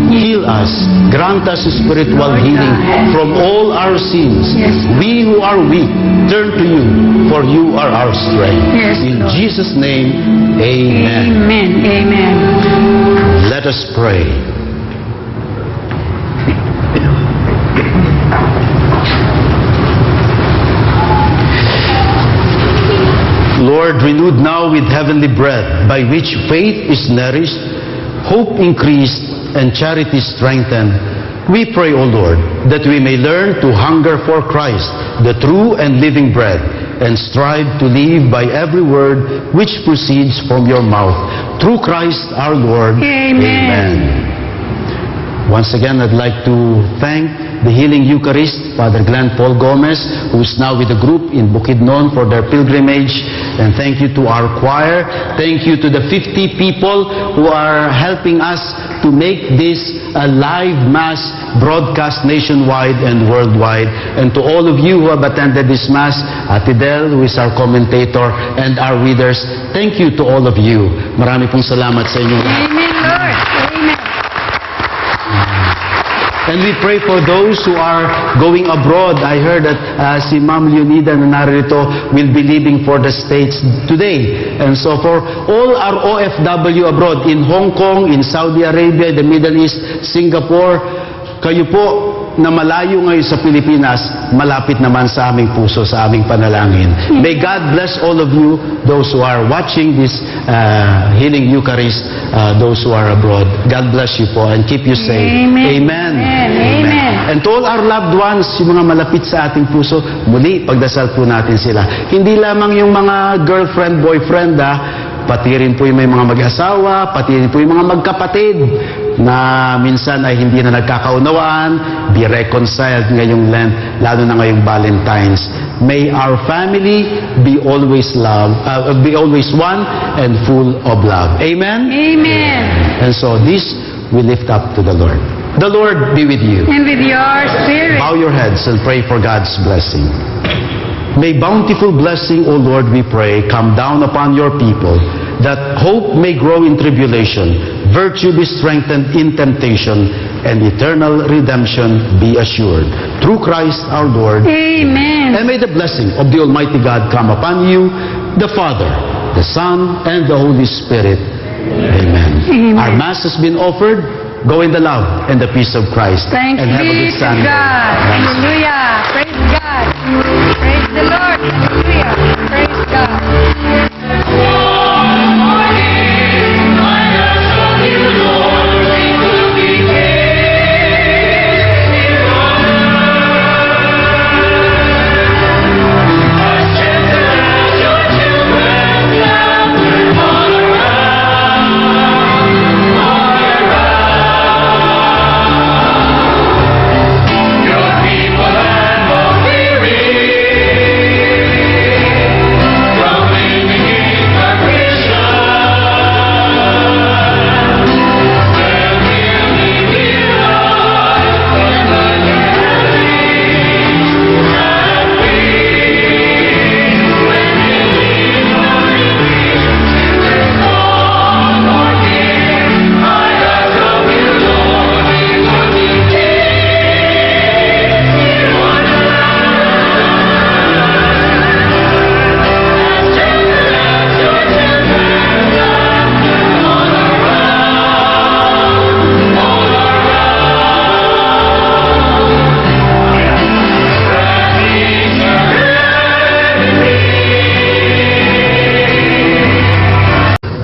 heal us, grant us spiritual healing from all our sins. Yes. We who are weak, turn to you, for you are our strength. Yes, In Lord. Jesus' name, amen. Amen. Amen. Let us pray. Lord, renewed now with heavenly bread, by which faith is nourished, hope increased, and charity strengthened, We pray, O Lord, that we may learn to hunger for Christ, the true and living bread, and strive to live by every word which proceeds from your mouth. Through Christ our Lord. Amen. Once again, I'd like to thank the Healing Eucharist, Father Glenn Paul Gomez, who is now with the group in Bukidnon for their pilgrimage. And thank you to our choir. Thank you to the 50 people who are helping us to make this a live Mass broadcast nationwide and worldwide. And to all of you who have attended this Mass, Ate Del, who is our commentator, and our readers, thank you to all of you. Marami pong salamat sa inyo. Amen, Lord. Amen. And we pray for those who are going abroad. I heard that si Ma'am Leonida na narito will be leaving for the States today. And so for all our OFW abroad, in Hong Kong, in Saudi Arabia, the Middle East, Singapore, kayo po na malayo ngayon sa Pilipinas, malapit naman sa aming puso, sa aming panalangin. May God bless all of you, those who are watching this Healing Eucharist, those who are abroad. God bless you po and keep you safe. Amen. Amen. Amen. And to all our loved ones, yung mga malapit sa ating puso, muli, pagdasal po natin sila. Hindi lamang yung mga girlfriend, boyfriend, pati rin po yung may mga mag-asawa, pati rin po yung mga magkapatid na minsan ay hindi na nagkakaunawaan, be reconciled ngayong Lent, lalo na ngayong Valentine's. May our family be always one and full of love. Amen? Amen. And so this we lift up to the Lord. The Lord be with you. And with your spirit. Bow your heads and pray for God's blessing. May bountiful blessing, O Lord, we pray, come down upon your people, that hope may grow in tribulation, virtue be strengthened in temptation, and eternal redemption be assured. Through Christ our Lord. Amen. And may the blessing of the Almighty God come upon you, the Father, the Son, and the Holy Spirit. Amen. Amen. Our Mass has been offered. Go in the love and the peace of Christ. Thanks and have a be good to Sunday. God. Hallelujah. Praise God. Praise the Lord. Hallelujah. Praise God.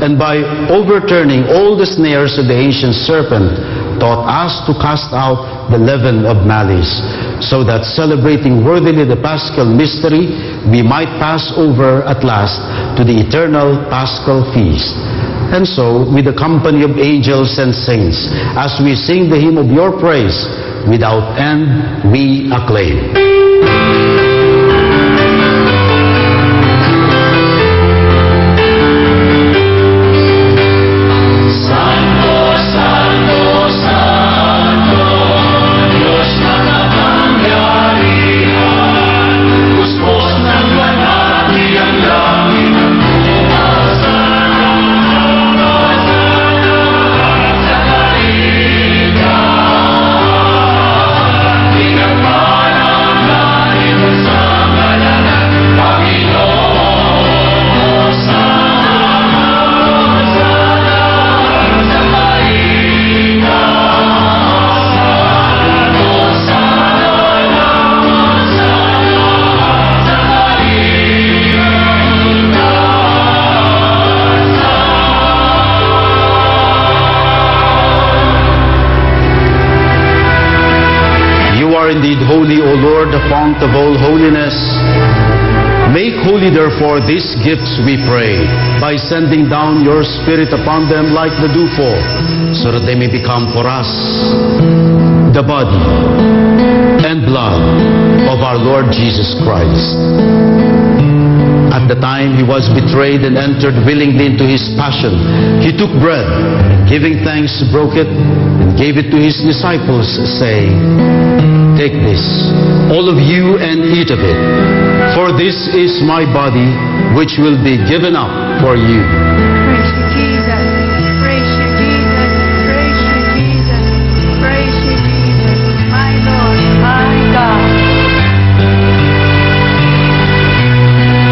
And by overturning all the snares of the ancient serpent, taught us to cast out the leaven of malice, so that celebrating worthily the Paschal mystery, we might pass over at last to the eternal Paschal feast. And so, with the company of angels and saints, as we sing the hymn of your praise, without end we acclaim. Lord, the fount of all holiness, make holy therefore these gifts, we pray, by sending down your Spirit upon them like the dewfall, so that they may become for us the body and blood of our Lord Jesus Christ. At the time he was betrayed and entered willingly into his passion, he took bread, and giving thanks, broke it, and gave it to his disciples, saying, "Take this, all of you, and eat of it, for this is my body, which will be given up for you." Praise you, Jesus. Praise you, Jesus. Praise you, Jesus. Praise you, Jesus. My Lord, my God.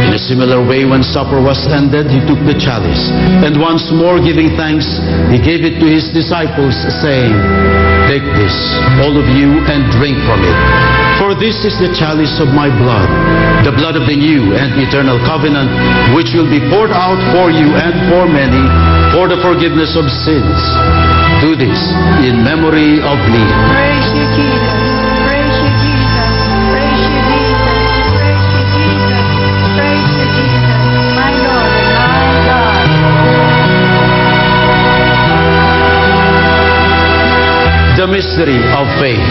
In a similar way, when supper was ended, he took the chalice, and once more giving thanks, he gave it to his disciples, saying, "Take this, all of you, and drink from it. For this is the chalice of my blood, the blood of the new and eternal covenant, which will be poured out for you and for many for the forgiveness of sins. Do this in memory of me." Praise you, Jesus. Praise you, Jesus. Praise you, Jesus. Praise you, Jesus. Praise you, Jesus. My Lord and my God. The mystery of faith.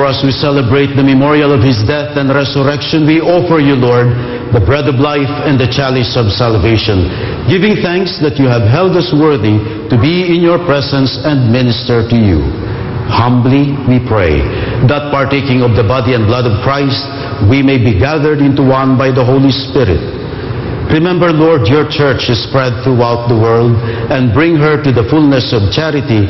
As we celebrate the memorial of his death and resurrection, we offer you, Lord, the bread of life and the chalice of salvation, giving thanks that you have held us worthy to be in your presence and minister to you. Humbly we pray that, partaking of the body and blood of Christ, we may be gathered into one by the Holy Spirit. Remember, Lord, your church is spread throughout the world, and bring her to the fullness of charity,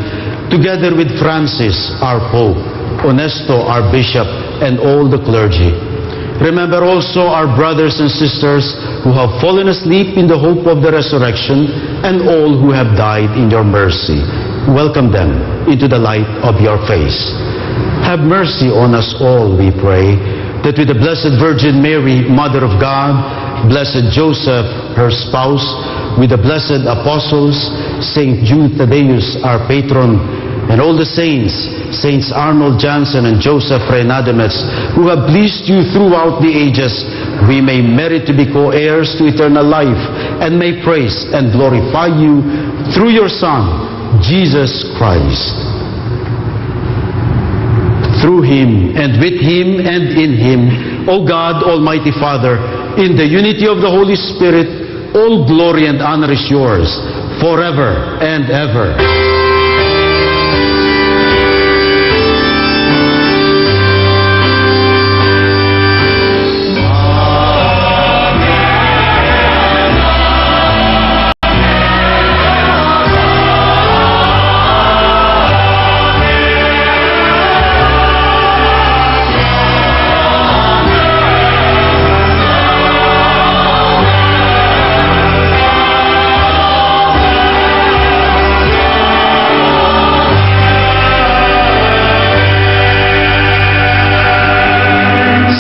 together with Francis, our Pope, Onesto, our Bishop, and all the clergy. Remember also our brothers and sisters who have fallen asleep in the hope of the resurrection, and all who have died in your mercy. Welcome them into the light of your face. Have mercy on us all, we pray, that with the Blessed Virgin Mary, Mother of God, Blessed Joseph, her spouse, with the blessed apostles, Saint Jude Thaddeus, our patron, and all the saints, Saints Arnold Jansen and Joseph Reinademetz, who have pleased you throughout the ages, we may merit to be co-heirs to eternal life, and may praise and glorify you through your Son, Jesus Christ. Through him, and with him, and in him, O God, Almighty Father, in the unity of the Holy Spirit, all glory and honor is yours, forever and ever.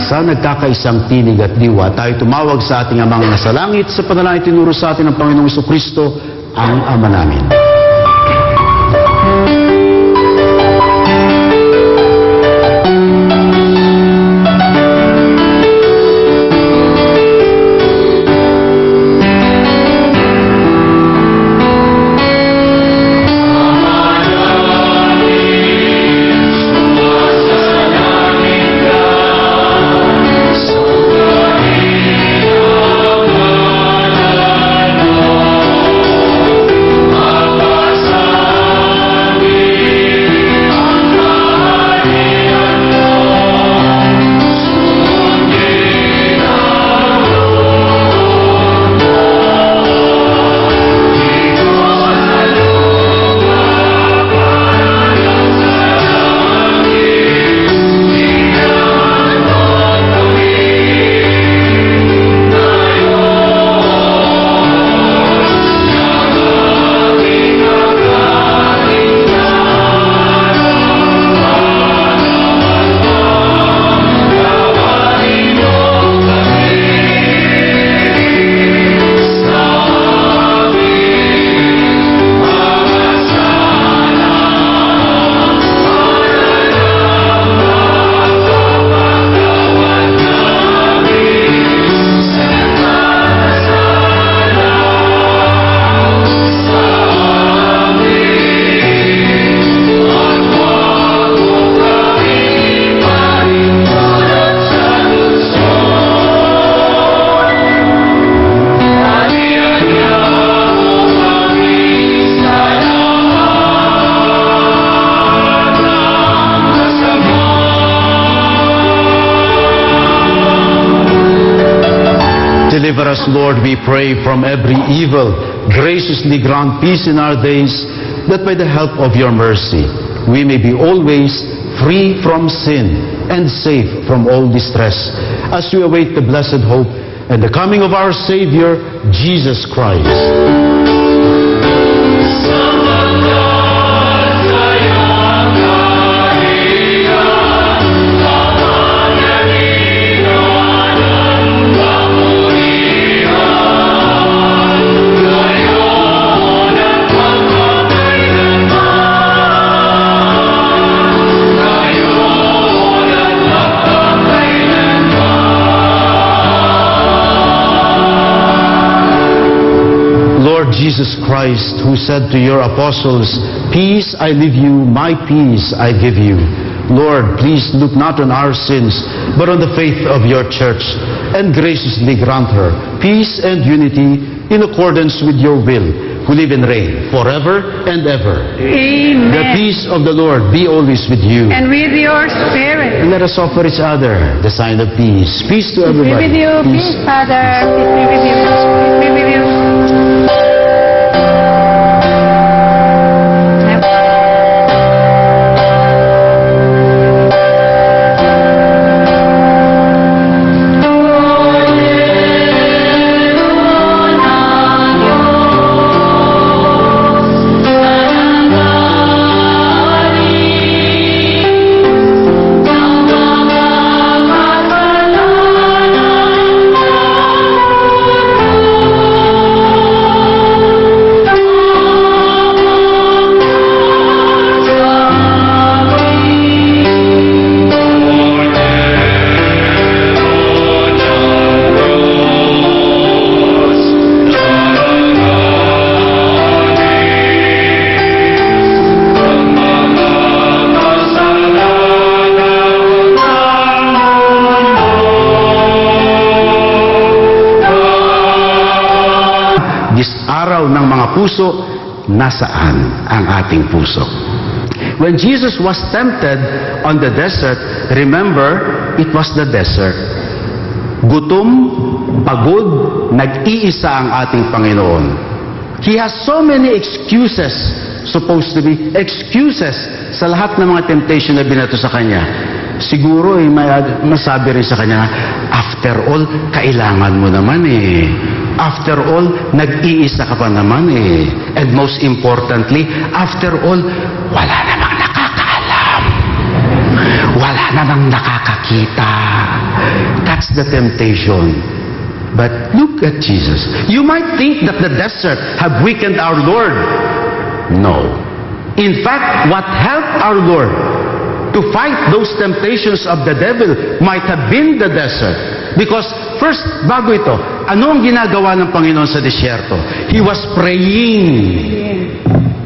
Sa nagkakaisang tinig at diwa, tayo tumawag sa ating Amang nasa langit sa panalangin tinuro sa atin ng Panginoong Jesucristo, ang Ama namin. Amen. us, Lord, we pray, from every evil. Graciously grant peace in our days, that by the help of your mercy, we may be always free from sin and safe from all distress, as we await the blessed hope and the coming of our Savior, Jesus Christ. Jesus Christ, who said to your apostles, "Peace I leave you, my peace I give you." Lord, please look not on our sins, but on the faith of your church, and graciously grant her peace and unity in accordance with your will, who live and reign forever and ever. Amen. The peace of the Lord be always with you. And with your spirit. And let us offer each other the sign of peace. Peace to Be everybody. with you, peace, Father. Peace be with you. Peace be with you. Araw ng mga puso, nasaan ang ating puso? When Jesus was tempted on the desert, remember, it was the desert. Gutom, pagod, nag-iisa ang ating Panginoon. He has so many excuses, supposed to be excuses, sa lahat ng mga temptation na binato sa Kanya. Siguro may masabi rin sa Kanya, after all, kailangan mo naman eh. After all, nag-iisa ka pa naman eh. And most importantly, after all, wala namang nakakaalam. Wala namang nakakakita. That's the temptation. But look at Jesus. You might think that the desert have weakened our Lord. No. In fact, what helped our Lord to fight those temptations of the devil might have been the desert. Because first, bago ito, ano ang ginagawa ng Panginoon sa disyerto? He was praying.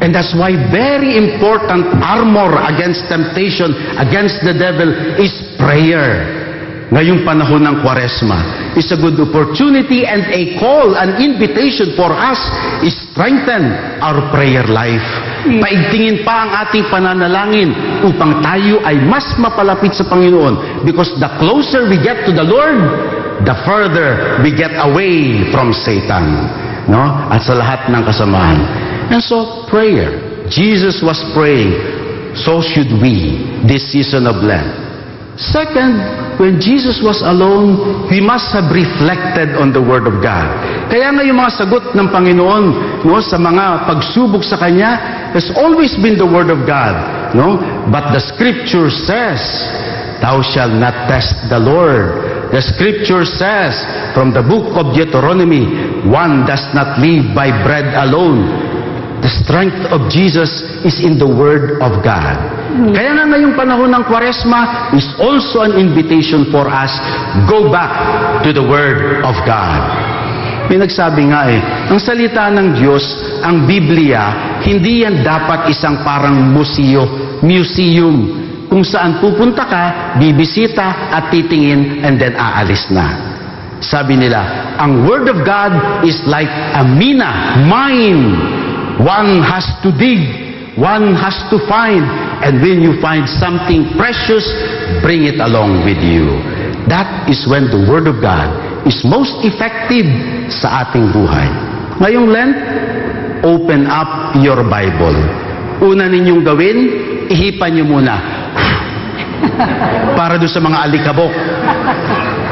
And that's why very important armor against temptation, against the devil, is prayer. Ngayong panahon ng Kwaresma is a good opportunity and a call, an invitation for us is strengthen our prayer life. Paigtingin pa ang ating pananalangin upang tayo ay mas mapalapit sa Panginoon. Because the closer we get to the Lord, the further we get away from Satan. No? At sa lahat ng kasamahan. And so, prayer. Jesus was praying. So should we this season of Lent. Second, when Jesus was alone, he must have reflected on the Word of God. Kaya nga yung mga sagot ng Panginoon, no, sa mga pagsubok sa Kanya, has always been the Word of God. No? But the Scripture says, "Thou shalt not test the Lord." The Scripture says, from the book of Deuteronomy, "One does not live by bread alone." The strength of Jesus is in the Word of God. Kaya nga ngayong panahon ng Kwaresma is also an invitation for us, go back to the Word of God. May nagsabi nga ang salita ng Diyos, ang Biblia, hindi yan dapat isang parang museum, kung saan pupunta ka, bibisita at titingin and then aalis na. Sabi nila, ang Word of God is like a mine. One has to dig, one has to find, and when you find something precious, bring it along with you. That is when the Word of God is most effective sa ating buhay. Ngayong Lent, open up your Bible. Una ninyong gawin, ihipan nyo muna. Para doon sa mga alikabok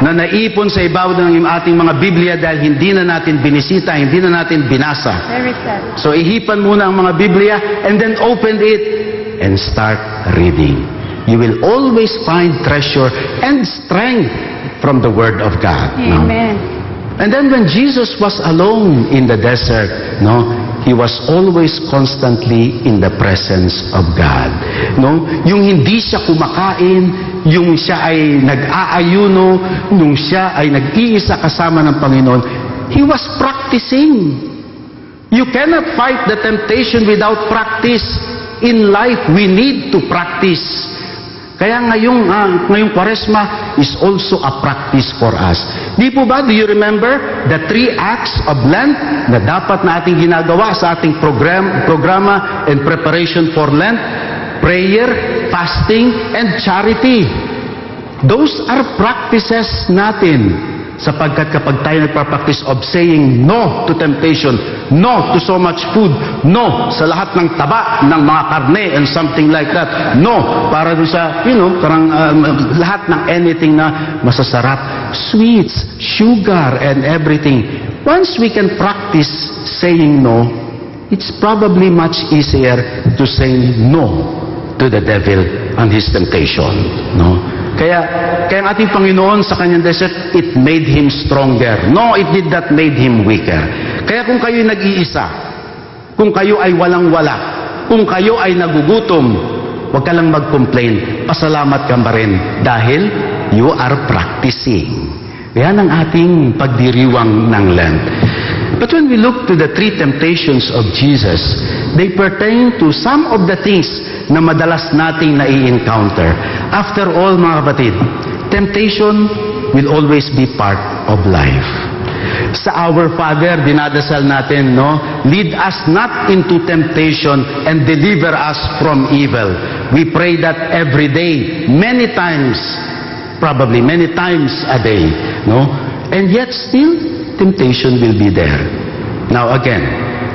na naipon sa ibabaw ng ating mga Biblia dahil hindi na natin binisita, hindi na natin binasa. Very sad. So ihipan muna ang mga Biblia and then open it and start reading. You will always find treasure and strength from the Word of God. No? Amen. And then when Jesus was alone in the desert, He was always constantly in the presence of God. Yung hindi siya kumakain, yung siya ay nag-aayuno, yung siya ay nag-iisa kasama ng Panginoon, He was practicing. You cannot fight the temptation without practice. In life, we need to practice. Kaya ngayong Kwaresma is also a practice for us. Di po ba, do you remember the 3 acts of Lent na dapat na ating ginagawa sa ating programa and preparation for Lent? Prayer, fasting, and charity. Those are practices natin. Sapagkat kapag tayo nagpa-practice of saying no to temptation, no to so much food, no sa lahat ng taba ng mga karne and something like that, no para doon sa, lahat ng anything na masasarap, sweets, sugar, and everything. Once we can practice saying no, it's probably much easier to say no to the devil and his temptation. Kaya ang ating Panginoon sa kanyang desert, it made Him stronger. No, it did not made Him weaker. Kaya kung kayo'y nag-iisa, kung kayo ay walang-wala, kung kayo ay nagugutom, huwag ka lang mag-complain. Pasalamat ka pa rin dahil you are practicing. Yan ang ating pagdiriwang ng Lent. But when we look to the 3 temptations of Jesus, they pertain to some of the things na madalas nating nai-encounter. After all, mga kapatid, temptation will always be part of life. Sa Our Father, dinadasal natin, lead us not into temptation and deliver us from evil. We pray that every day, many times, probably many times a day. And yet still, temptation will be there. Now again,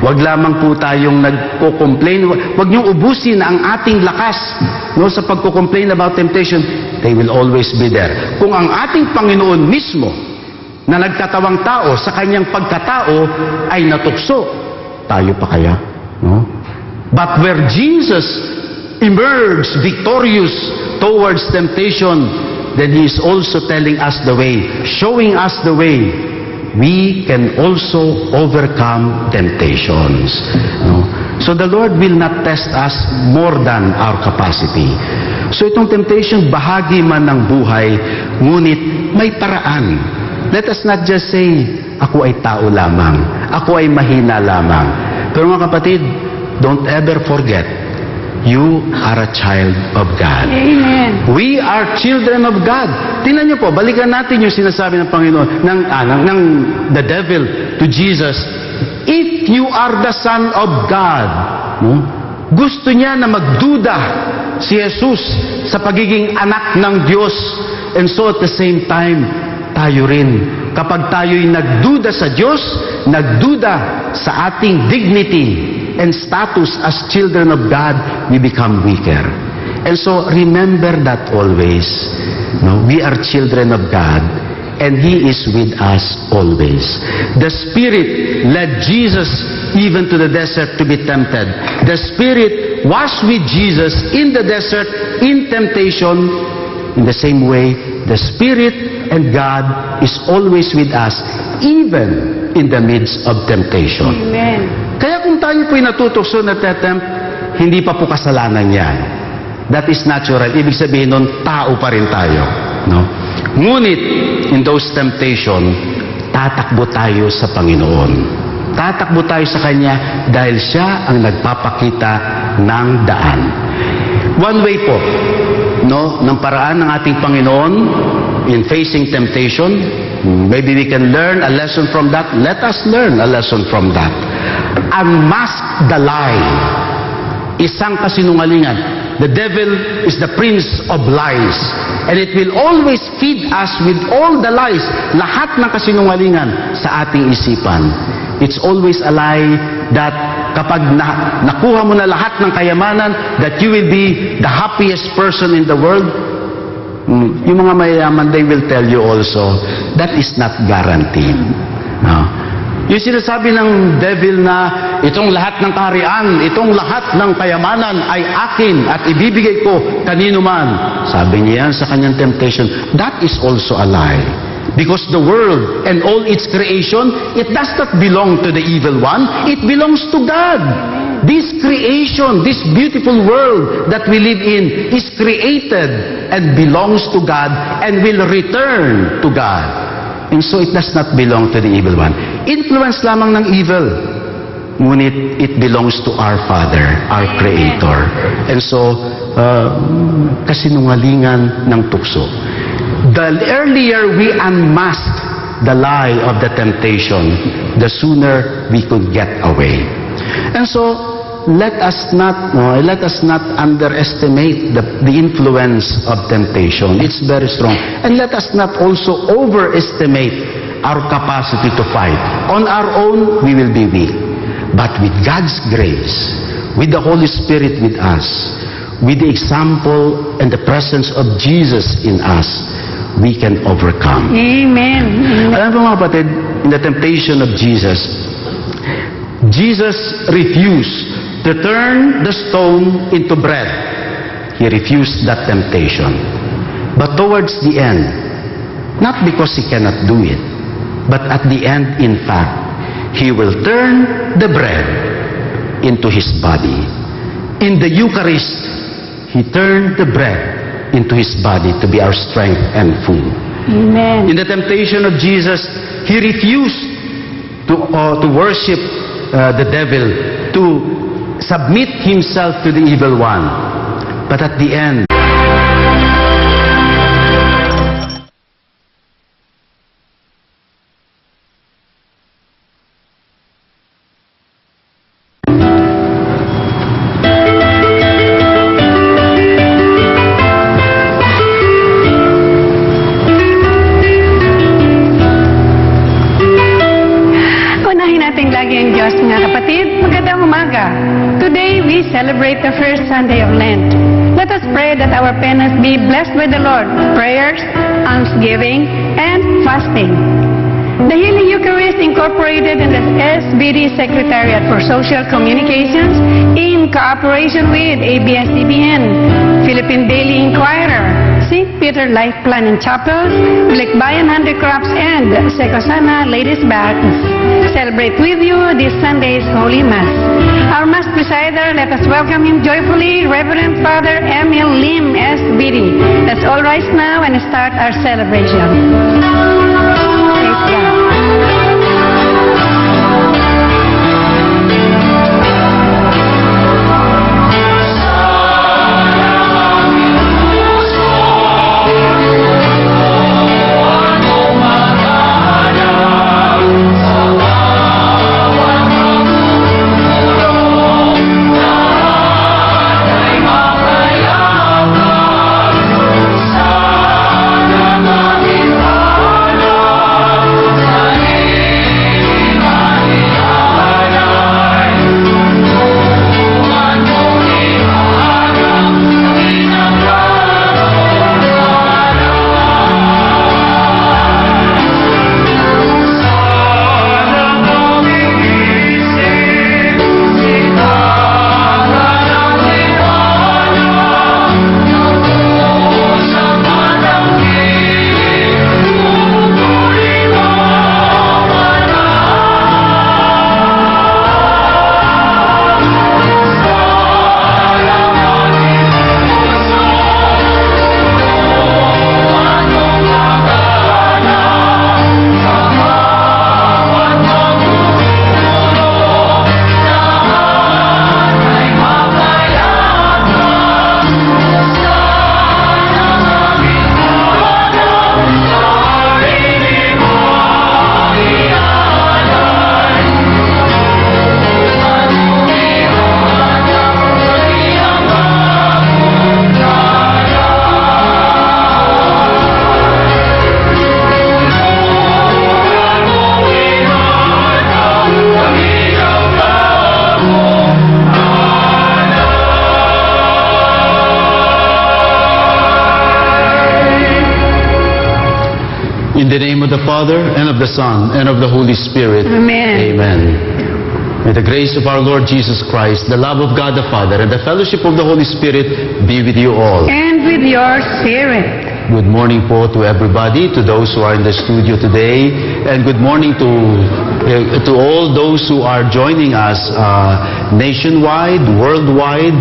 wag lamang po tayong nagko-complain. Wag niyong ubusin ang ating lakas sa pagko-complain about temptation. They will always be there. Kung ang ating Panginoon mismo na nagkatawang tao sa kanyang pagkatao ay natukso, tayo pa kaya? But where Jesus emerged victorious towards temptation, then He is also telling us the way, showing us the way. We can also overcome temptations. So the Lord will not test us more than our capacity. So itong temptation, bahagi man ng buhay, ngunit may paraan. Let us not just say, ako ay tao lamang, ako ay mahina lamang. Pero mga kapatid, don't ever forget, you are a child of God. Amen. We are children of God. Tingnan niyo po, balikan natin yung sinasabi ng Panginoon, ng the devil to Jesus. If you are the Son of God, gusto niya na magduda si Jesus sa pagiging anak ng Diyos. And so at the same time, tayo rin. Kapag tayo'y nagduda sa Diyos, nagduda sa ating dignity and status as children of God, we become weaker. And so remember that always. We are children of God and He is with us always. The Spirit led Jesus even to the desert to be tempted. The Spirit was with Jesus in the desert in temptation. In the same way, the Spirit and God is always with us even in the midst of temptation. Amen. Kaya kung tayo po'y natutukso na tetempt, hindi pa po kasalanan yan. That is natural. Ibig sabihin nun, tao pa rin tayo. Ngunit, in those temptation, tatakbo tayo sa Panginoon. Tatakbo tayo sa Kanya dahil Siya ang nagpapakita ng daan. One way po, ng paraan ng ating Panginoon in facing temptation, maybe we can learn a lesson from that. Let us learn a lesson from that. Unmask the lie. Isang kasinungalingan. the devil is the prince of lies. And it will always feed us with all the lies, lahat ng kasinungalingan sa ating isipan. It's always a lie that kapag nakuha mo na lahat ng kayamanan, that you will be the happiest person in the world. Yung mga mayayaman, they will tell you also, that is not guaranteed. No. Yung sinasabi ng devil na itong lahat ng kaharian, itong lahat ng kayamanan ay akin at ibibigay ko kanino man. Sabi niya yan sa kanyang temptation. That is also a lie. Because the world and all its creation, it does not belong to the evil one. It belongs to God. This creation, this beautiful world that we live in is created and belongs to God and will return to God. And so it does not belong to the evil one. Influence lamang ng evil. Ngunit it belongs to our Father, our Creator. And so, kasinungalingan ng tukso. The earlier we unmask the lie of the temptation, the sooner we could get away. And so, let us not underestimate the influence of temptation. It's very strong. And let us not also overestimate our capacity to fight. On our own, we will be weak. But with God's grace, with the Holy Spirit with us, with the example and the presence of Jesus in us, we can overcome. Amen. Alam mo mga kapatid, in the temptation of Jesus refused to turn the stone into bread. He refused that temptation. But towards the end, not because he cannot do it, but at the end, in fact, he will turn the bread into his body. In the Eucharist, he turned the bread into his body to be our strength and food. Amen. In the temptation of Jesus, he refused to worship the devil, to submit himself to the evil one. But at the end, celebrate the first Sunday of Lent. Let us pray that our penance be blessed by the Lord, prayers, almsgiving, and fasting. The Healing Eucharist incorporated in the SBD Secretariat for Social Communications in cooperation with ABS-CBN, Philippine Daily Inquirer, St. Peter Life Plan and Chapels, Balikbayan Handicrafts, and Sekosana Ladies Bath celebrate with you this Sunday's Holy Mass. Our Mass presider, let us welcome him joyfully, Reverend Father Emil Lim, SBD. Let's all rise now and start our celebration. Praise God. the name of the Father, and of the Son, and of the Holy Spirit. Amen. Amen. May the grace of our Lord Jesus Christ, the love of God the Father, and the fellowship of the Holy Spirit be with you all. And with your spirit. Good morning po to everybody, to those who are in the studio today, and good morning to all those who are joining us nationwide, worldwide,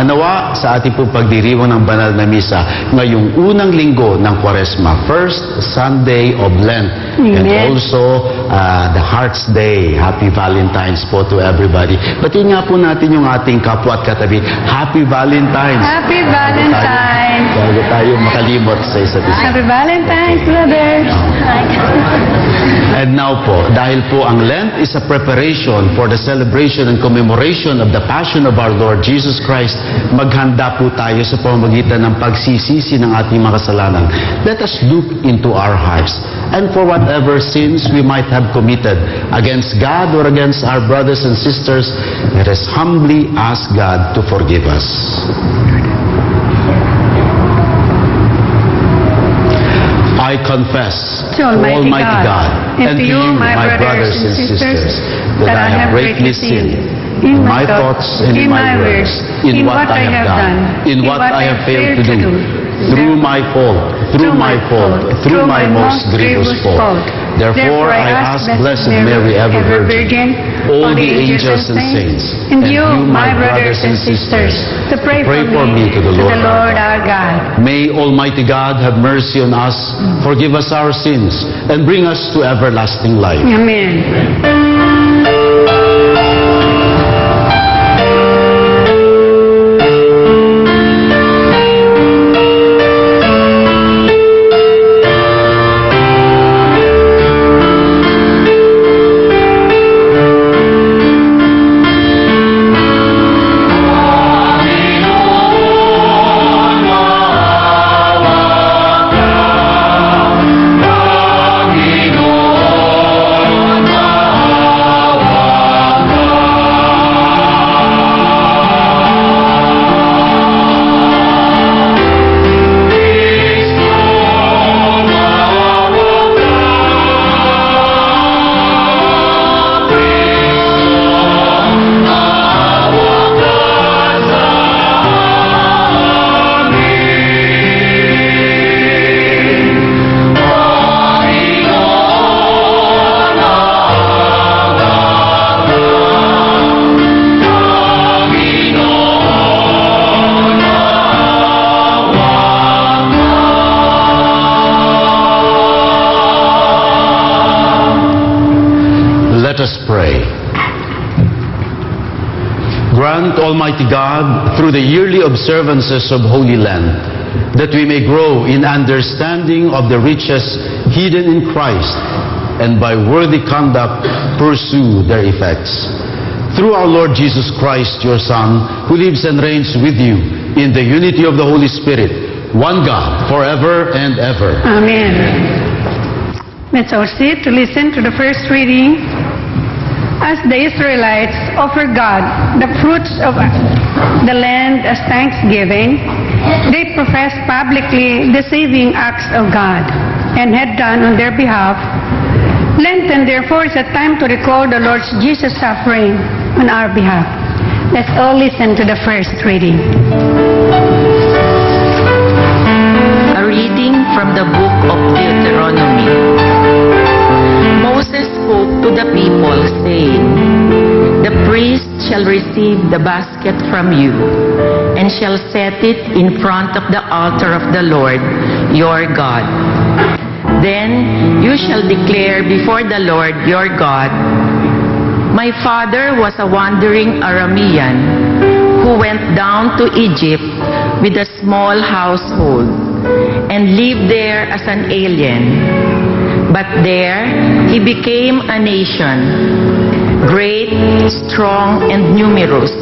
nawa sa ating pong pagdiriwang ng banal na misa ngayong unang linggo ng Kwaresma, first Sunday of Lent, and also the Heart's Day. Happy Valentine's po to everybody. Batiin nga po natin yung ating kapwa at katabi. Happy Valentine's! Happy Valentine's! Bago tayo makalimot sa isa't isa. Happy Valentine's, brothers! And now po, dahil po ang Lent is a preparation for the celebration and commemoration of the Passion of our Lord Jesus Christ, maghanda po tayo sa pamamagitan ng pagsisisi ng ating mga kasalanan. Let us look into our hearts, and for whatever sins we might have committed against God or against our brothers and sisters, let us humbly ask God to forgive us. I confess to Almighty God and to you, my brothers and sisters, that I have greatly sinned in my thoughts and in my words, in what I have done, in what I have failed to do, through my fault, through my most grievous fault. Therefore, I ask Blessed Mary, ever Virgin, all the angels and saints, and you, my brothers and sisters, to pray for me to the Lord our God. May Almighty God have mercy on us, forgive us our sins, and bring us to everlasting life. Amen. Let us pray. Grant, Almighty God, through the yearly observances of Holy Lent, that we may grow in understanding of the riches hidden in Christ, and by worthy conduct pursue their effects. Through our Lord Jesus Christ, your Son, who lives and reigns with you in the unity of the Holy Spirit, one God, forever and ever. Amen. Let's all sit to listen to the first reading. As the Israelites offer God the fruits of the land as thanksgiving, they profess publicly the saving acts of God and had done on their behalf. Lenten, therefore, is a time to recall the Lord Jesus' suffering on our behalf. Let's all listen to the first reading. A reading from the book of Deuteronomy. Moses spoke to the people, saying, "The priest shall receive the basket from you, and shall set it in front of the altar of the Lord your God. Then you shall declare before the Lord your God, my father was a wandering Aramean who went down to Egypt with a small household and lived there as an alien. But there he became a nation, great, strong, and numerous.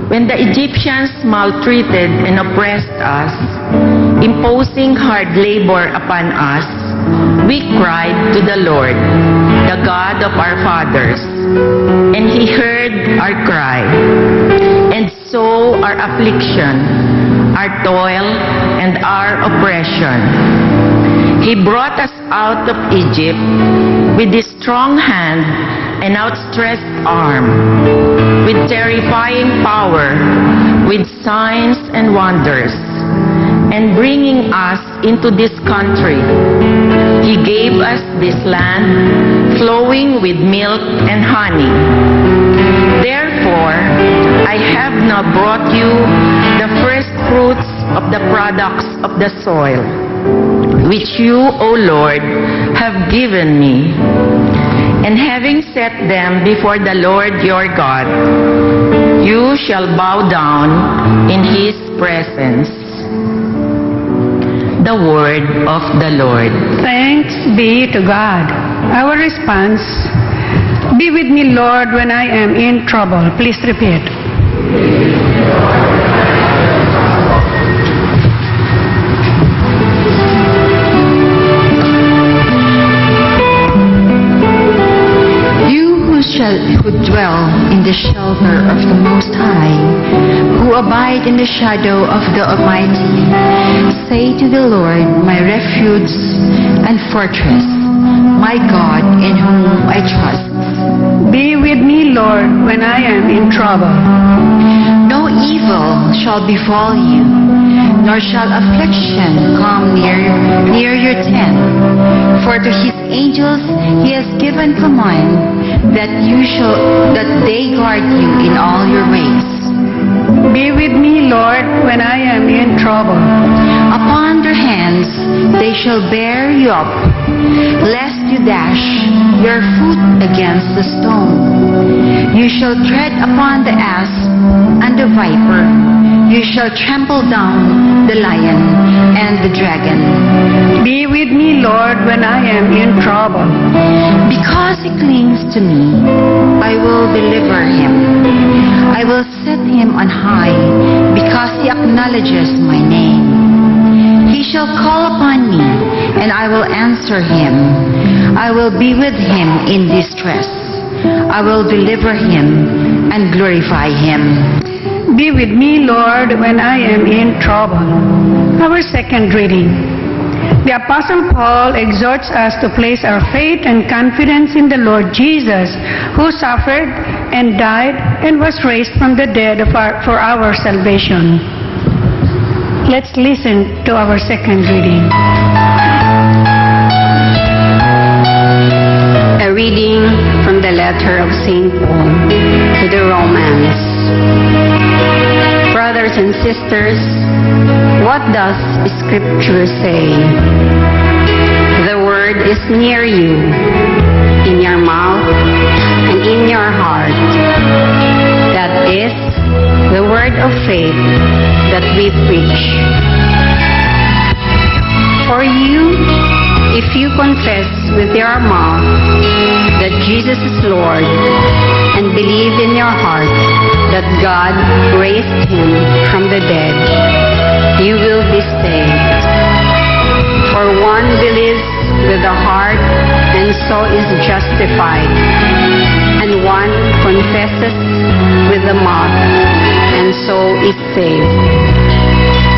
When the Egyptians maltreated and oppressed us, imposing hard labor upon us, we cried to the Lord, the God of our fathers, and he heard our cry, and saw our affliction, our toil, and our oppression. He brought us out of Egypt with His strong hand and outstretched arm, with terrifying power, with signs and wonders, and bringing us into this country. He gave us this land flowing with milk and honey. Therefore, I have now brought you the first fruits of the products of the soil, which you, O Lord, have given me. And having set them before the Lord your God, you shall bow down in His presence. The word of the Lord. Thanks be to God. Our response, be with me, Lord, when I am in trouble. Please repeat. Who dwell in the shelter of the Most High, who abide in the shadow of the Almighty, say to the Lord, my refuge and fortress, my God in whom I trust. Be with me, Lord, when I am in trouble. No evil shall befall you, nor shall affliction come near your tent. For to His angels He has given command that they guard you in all your ways. Be with me, Lord, when I am in trouble. Upon their hands they shall bear you up, lest you dash your foot against the stone. You shall tread upon the asp and the viper. You shall trample down the lion and the dragon. Be with me, Lord, when I am in trouble. Because He clings to me, I will deliver him. I will set him on high, because he acknowledges my name. He shall call upon me, and I will answer him. I will be with him in distress. I will deliver him and glorify him. Be with me, Lord, when I am in trouble. Our second reading. The Apostle Paul exhorts us to place our faith and confidence in the Lord Jesus, who suffered and died and was raised from the dead for our salvation. Let's listen to our second reading. A reading from the letter of St. Paul to the Romans. Brothers and sisters, what does Scripture say? The word is near you, in your mouth and in your heart. That is the word of faith that we preach. For you, if you confess with your mouth that Jesus is Lord and believe in your heart that God raised him from the dead, you will be saved. For one believes with the heart and so is justified, and one confesses with the mouth and so is saved.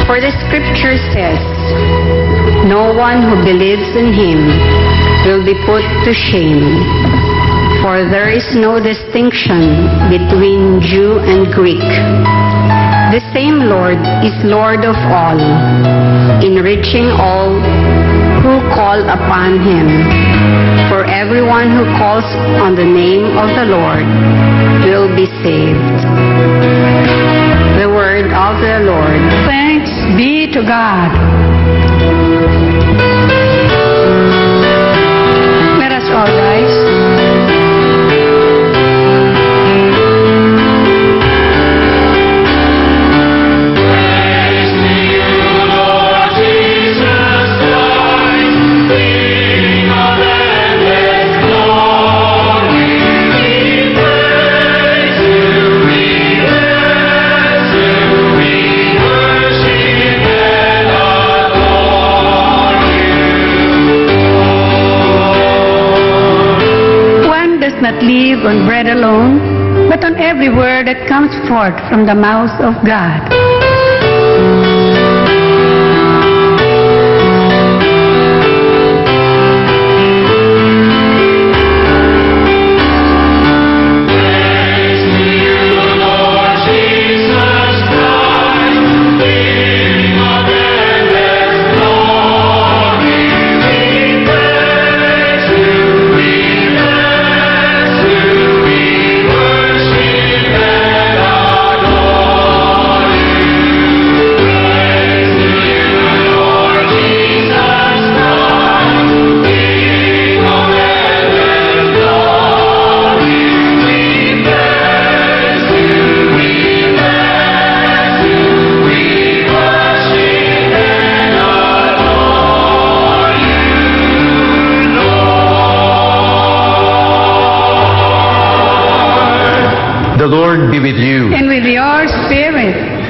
For the Scripture says, no one who believes in him will be put to shame. For there is no distinction between Jew and Greek. The same Lord is Lord of all, enriching all who call upon him. For everyone who calls on the name of the Lord will be saved. The word of the Lord. Thanks be to God. Let us all rise. Not live on bread alone, but on every word that comes forth from the mouth of God.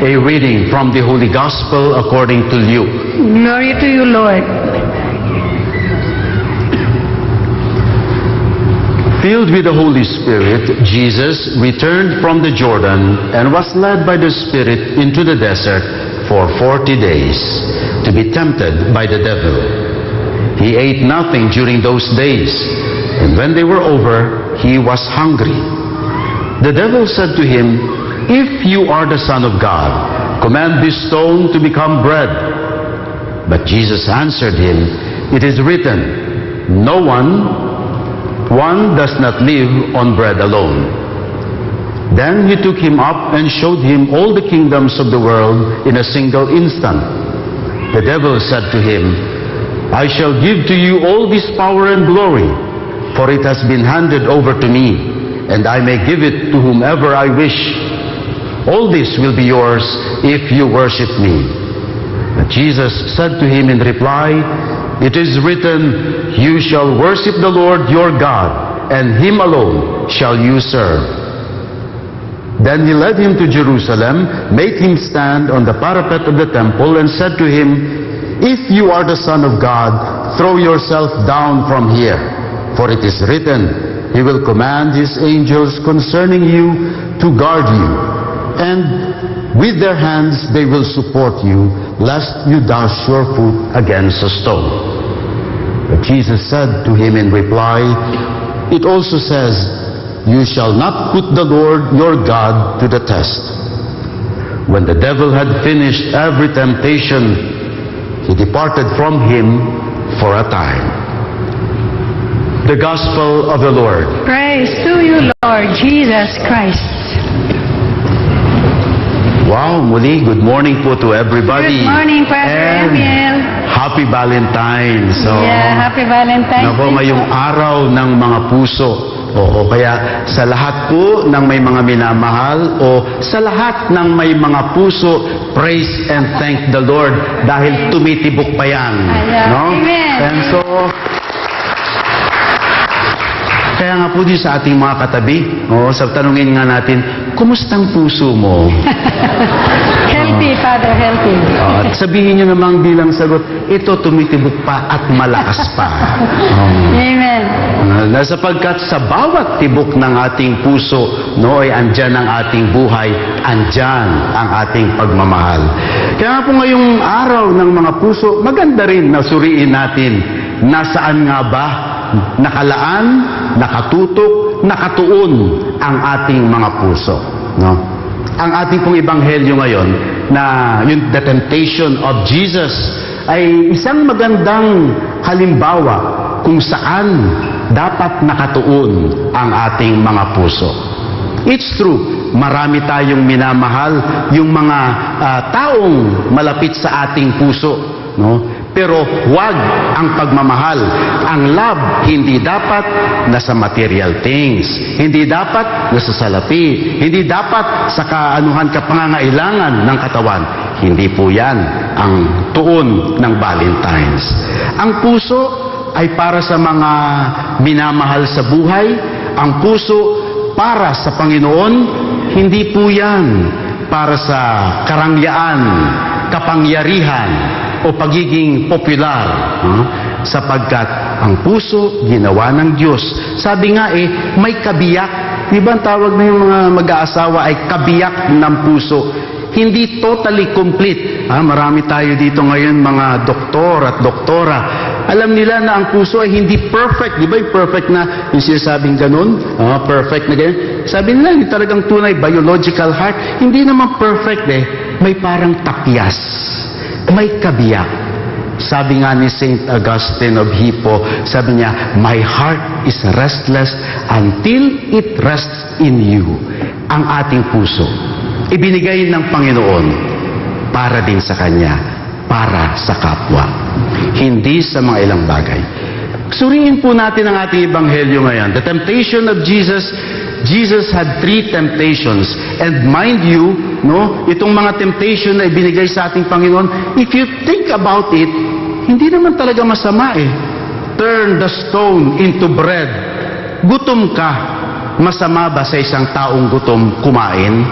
A reading from the Holy Gospel according to Luke. Glory to you, Lord. Filled with the Holy Spirit, Jesus returned from the Jordan and was led by the Spirit into the desert for 40 days to be tempted by the devil. He ate nothing during those days, and when they were over, he was hungry. The devil said to him, "If you are the Son of God, command this stone to become bread." But Jesus answered him, "It is written, one does not live on bread alone." Then he took him up and showed him all the kingdoms of the world in a single instant. The devil said to him, "I shall give to you all this power and glory, for it has been handed over to me, and I may give it to whomever I wish. All this will be yours if you worship me." But Jesus said to him in reply, "It is written, you shall worship the Lord your God, and him alone shall you serve." Then he led him to Jerusalem, made him stand on the parapet of the temple, and said to him, "If you are the Son of God, throw yourself down from here. For it is written, he will command his angels concerning you to guard you, and with their hands they will support you, lest you dash your foot against a stone." But Jesus said to him in reply, "It also says, you shall not put the Lord your God to the test." When the devil had finished every temptation, he departed from him for a time. The Gospel of the Lord. Praise to you, Lord Jesus Christ. Wow, muli, good morning po to everybody. Good morning, Pastor And Emil. Happy Valentine's. So, Happy Valentine's Nako, Day ngayong po. araw ng mga puso. Oo, kaya sa lahat po ng may mga minamahal o sa lahat ng may mga puso, praise and thank the Lord dahil tumitibok pa yan. No? Amen. And so, kaya nga po din sa ating mga katabi, sa tanungin nga natin, kumustang puso mo? Healthy, Father, healthy. At sabihin nyo namang bilang sagot, ito tumitibok pa at malakas pa. Amen. Sapagkat sa bawat tibok ng ating puso, ay andyan ang ating buhay, andyan ang ating pagmamahal. Kaya nga po ngayong araw ng mga puso, maganda rin na suriin natin, nasaan nga ba nakalaan, nakatutok, nakatuon ang ating mga puso. No? Ang ating pong ebanghelyo ngayon, na yung The Temptation of Jesus, ay isang magandang halimbawa kung saan dapat nakatuon ang ating mga puso. It's true, marami tayong minamahal, yung mga taong malapit sa ating puso, no? Pero huwag ang pagmamahal. Ang love, hindi dapat nasa material things. Hindi dapat nasa salapi. Hindi dapat sa kapangangailangan ng katawan. Hindi po yan ang tuon ng Valentine's. Ang puso ay para sa mga minamahal sa buhay. Ang puso para sa Panginoon, hindi po yan para sa karangyaan, kapangyarihan, o pagiging popular, sapagkat ang puso ginawa ng Diyos. Sabi nga may kabiyak. Diba ang tawag na yung mga mag-aasawa ay kabiyak ng puso? Hindi totally complete. Marami tayo dito ngayon mga doktor at doktora. Alam nila na ang puso ay hindi perfect. Di ba yung perfect na yung sinasabing ganun? Perfect na ganyan. Sabi nila, yung talagang tunay biological heart, hindi naman perfect May parang tapyas. May kabiyak. Sabi nga ni Saint Augustine of Hippo, sabi niya, "My heart is restless until it rests in you." Ang ating puso, ibinigay ng Panginoon para din sa Kanya, para sa kapwa. Hindi sa mga ilang bagay. Suriin po natin ang ating ebanghelyo ngayon. The temptation of Jesus. Jesus had 3 temptations. And mind you, itong mga temptation na ibinigay sa ating Panginoon, if you think about it, hindi naman talaga masama Turn the stone into bread. Gutom ka. Masama ba sa isang taong gutom kumain?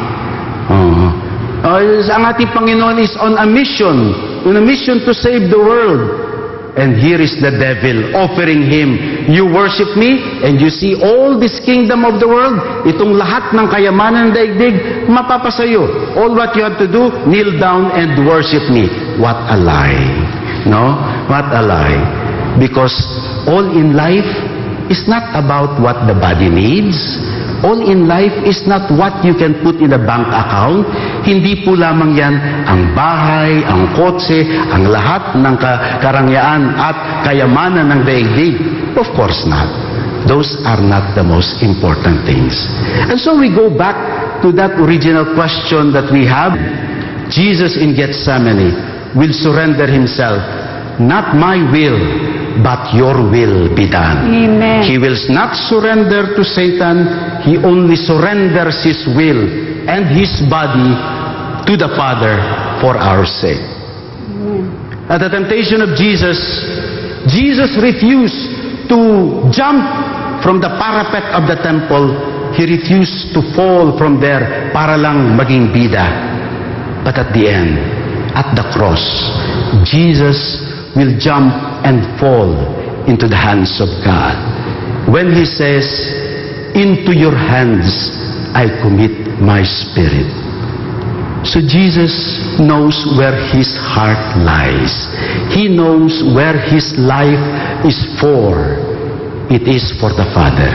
Ang ating Panginoon is on a mission to save the world. And here is the devil offering him, you worship me and you see all this kingdom of the world, itong lahat ng kayamanan ng daigdig, mapapasayo. All what you have to do, kneel down and worship me. What a lie. No? What a lie. Because all in life is not about what the body needs. All in life is not what you can put in a bank account. Hindi po lamang yan ang bahay, ang kotse, ang lahat ng karangyaan at kayamanan ng daigdig. Of course not. Those are not the most important things. And so we go back to that original question that we have. Jesus in Gethsemane will surrender himself. Not my will, but your will be done. Amen. He will not surrender to Satan. He only surrenders his will and his body to the Father for our sake. At the temptation of Jesus, Jesus refused to jump from the parapet of the temple. He refused to fall from there para lang maging bida. But at the end, at the cross, Jesus will jump and fall into the hands of God. When he says, into your hands I commit my spirit. So Jesus knows where his heart lies. He knows where his life is for. It is for the Father.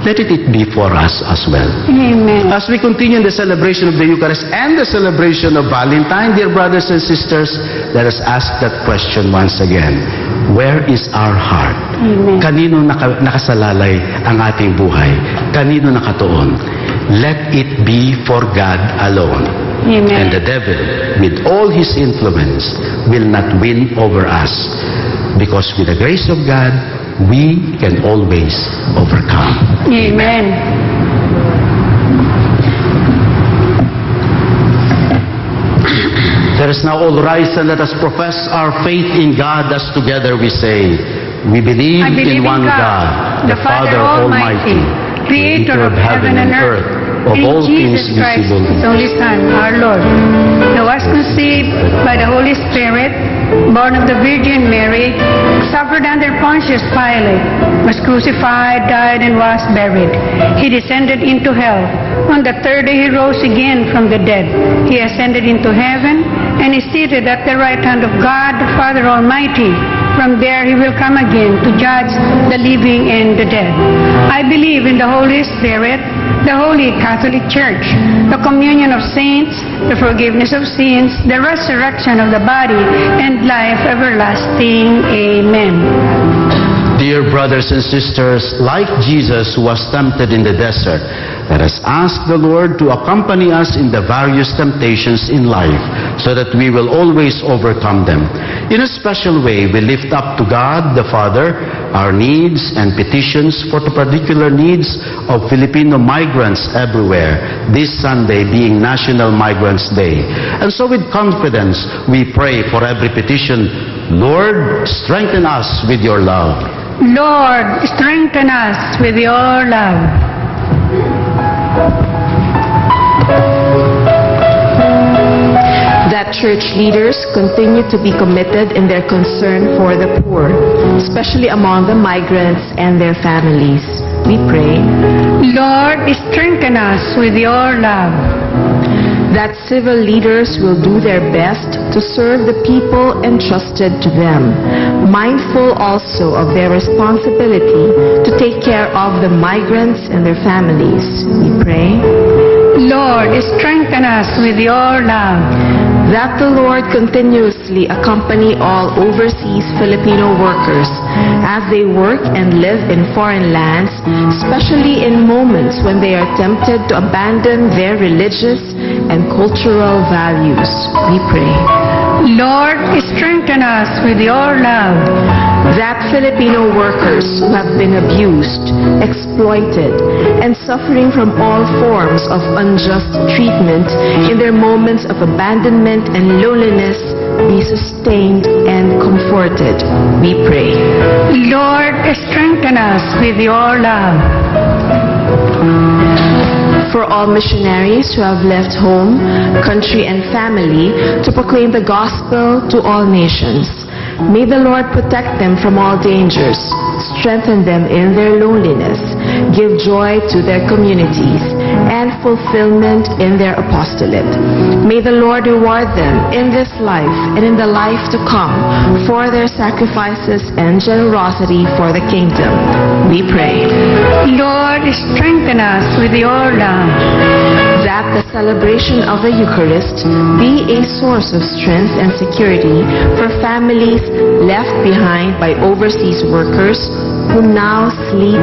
Let it be for us as well. Amen. As we continue the celebration of the Eucharist and the celebration of Valentine, dear brothers and sisters, let us ask that question once again. Where is our heart? Amen. Kanino nakasalalay ang ating buhay? Kanino nakatuon? Let it be for God alone. Amen. And the devil, with all his influence, will not win over us. Because with the grace of God, we can always overcome. Amen. Let us now all rise and let us profess our faith in God as together we say, we believe, I believe in one God, the Father Almighty, Creator of heaven and earth, of and all Jesus things Christ, visible. His only Son, our Lord, who was conceived by the Holy Spirit, born of the Virgin Mary, suffered under Pontius Pilate, was crucified, died, and was buried. He descended into hell. On the third day he rose again from the dead. He ascended into heaven and is seated at the right hand of God, the Father Almighty. From there he will come again to judge the living and the dead. I believe in the Holy Spirit, the Holy Catholic Church, the communion of saints, the forgiveness of sins, the resurrection of the body, and life everlasting. Amen. Dear brothers and sisters, like Jesus who was tempted in the desert, let us ask the Lord to accompany us in the various temptations in life so that we will always overcome them. In a special way, we lift up to God the Father our needs and petitions for the particular needs of Filipino migrants everywhere, this Sunday being National Migrants Day. And so with confidence, we pray for every petition. Lord, strengthen us with your love. Lord, strengthen us with your love. That church leaders continue to be committed in their concern for the poor, especially among the migrants and their families. We pray. Lord, strengthen us with your love. That civil leaders will do their best to serve the people entrusted to them, mindful also of their responsibility to take care of the migrants and their families. We pray. Lord, strengthen us with your love. That the Lord continuously accompany all overseas Filipino workers as they work and live in foreign lands, especially in moments when they are tempted to abandon their religious and cultural values. We pray. Lord, strengthen us with your love. That Filipino workers who have been abused, exploited, and suffering from all forms of unjust treatment in their moments of abandonment and loneliness be sustained and comforted. We pray. Lord, strengthen us with your love. for all missionaries who have left home, country, and family to proclaim the gospel to all nations. May the Lord protect them from all dangers, strengthen them in their loneliness, give joy to their communities, and fulfillment in their apostolate. May the Lord reward them in this life and in the life to come for their sacrifices and generosity for the kingdom. We pray. Lord, strengthen us with your love. That the celebration of the Eucharist be a source of strength and security for families left behind by overseas workers who now sleep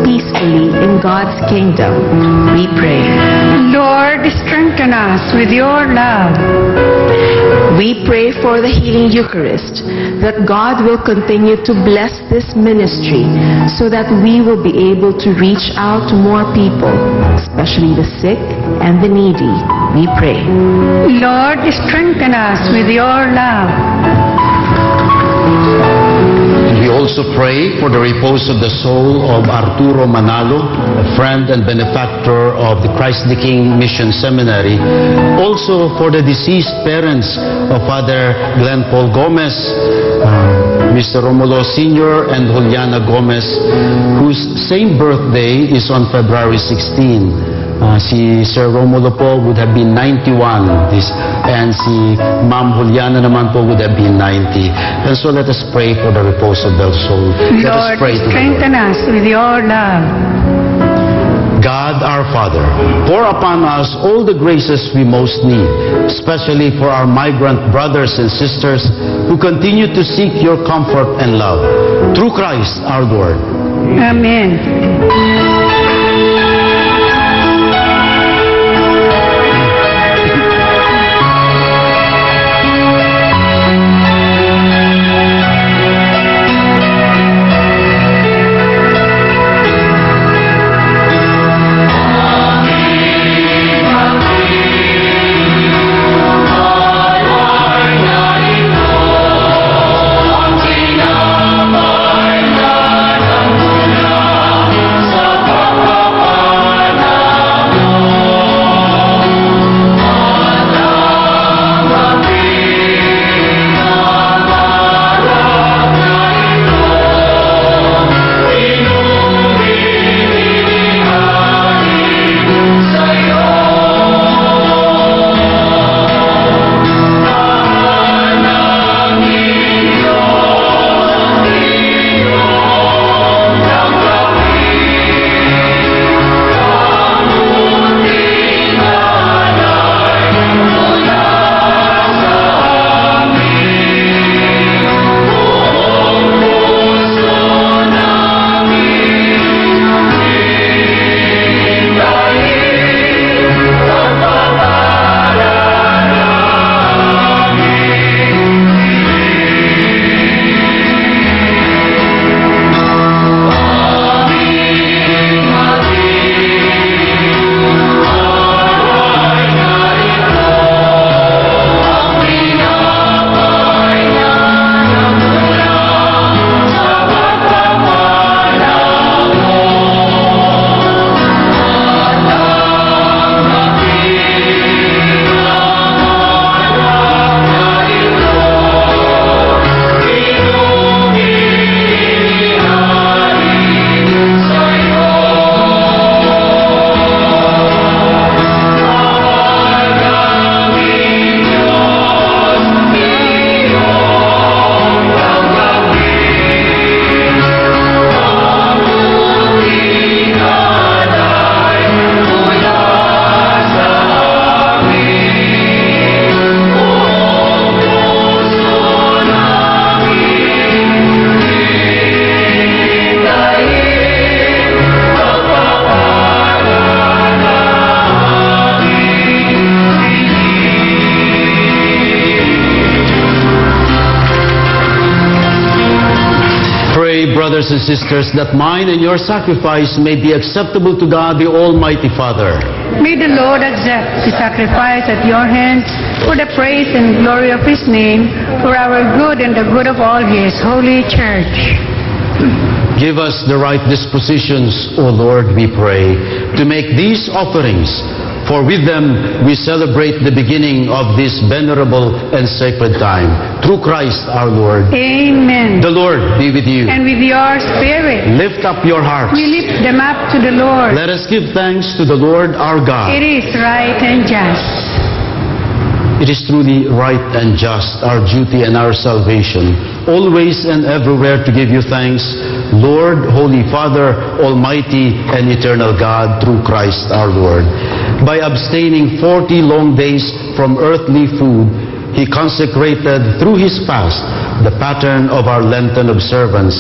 peacefully in God's kingdom. We pray. Lord, strengthen us with your love. We pray for the healing Eucharist, that God will continue to bless this ministry so that we will be able to reach out to more people, especially the sick and the needy. We pray. Lord, strengthen us with your love. We also pray for the repose of the soul of Arturo Manalo, a friend and benefactor of the Christ the King Mission Seminary. Also for the deceased parents of Father Glenn Paul Gomez, Mr. Romulo Sr. and Juliana Gomez, whose same birthday is on February 16. Si Sir Romulo po would have been 91 and si Ma'am Juliana naman po would have been 90. And so let us pray for the repose of their soul. Let us Lord, pray to the Lord. strengthen us with your love. God our Father, pour upon us all the graces we most need, especially for our migrant brothers and sisters who continue to seek your comfort and love. Through Christ our Lord. Amen. brothers and sisters, that mine and your sacrifice may be acceptable to God, the Almighty Father. May the Lord accept the sacrifice at your hands for the praise and glory of His name, for our good and the good of all His holy church. Give us the right dispositions, O Lord, we pray, to make these offerings, for with them we celebrate the beginning of this venerable and sacred time. Through Christ our Lord. Amen. The Lord be with you. And with your spirit, Lift up your hearts. we lift them up to the Lord. Let us give thanks to the Lord our God. It is right and just. It is truly right and just, our duty and our salvation, always and everywhere to give you thanks, Lord, Holy Father, Almighty and eternal God, through Christ our Lord. By abstaining 40 long days from earthly food, He consecrated through His fast the pattern of our Lenten observance,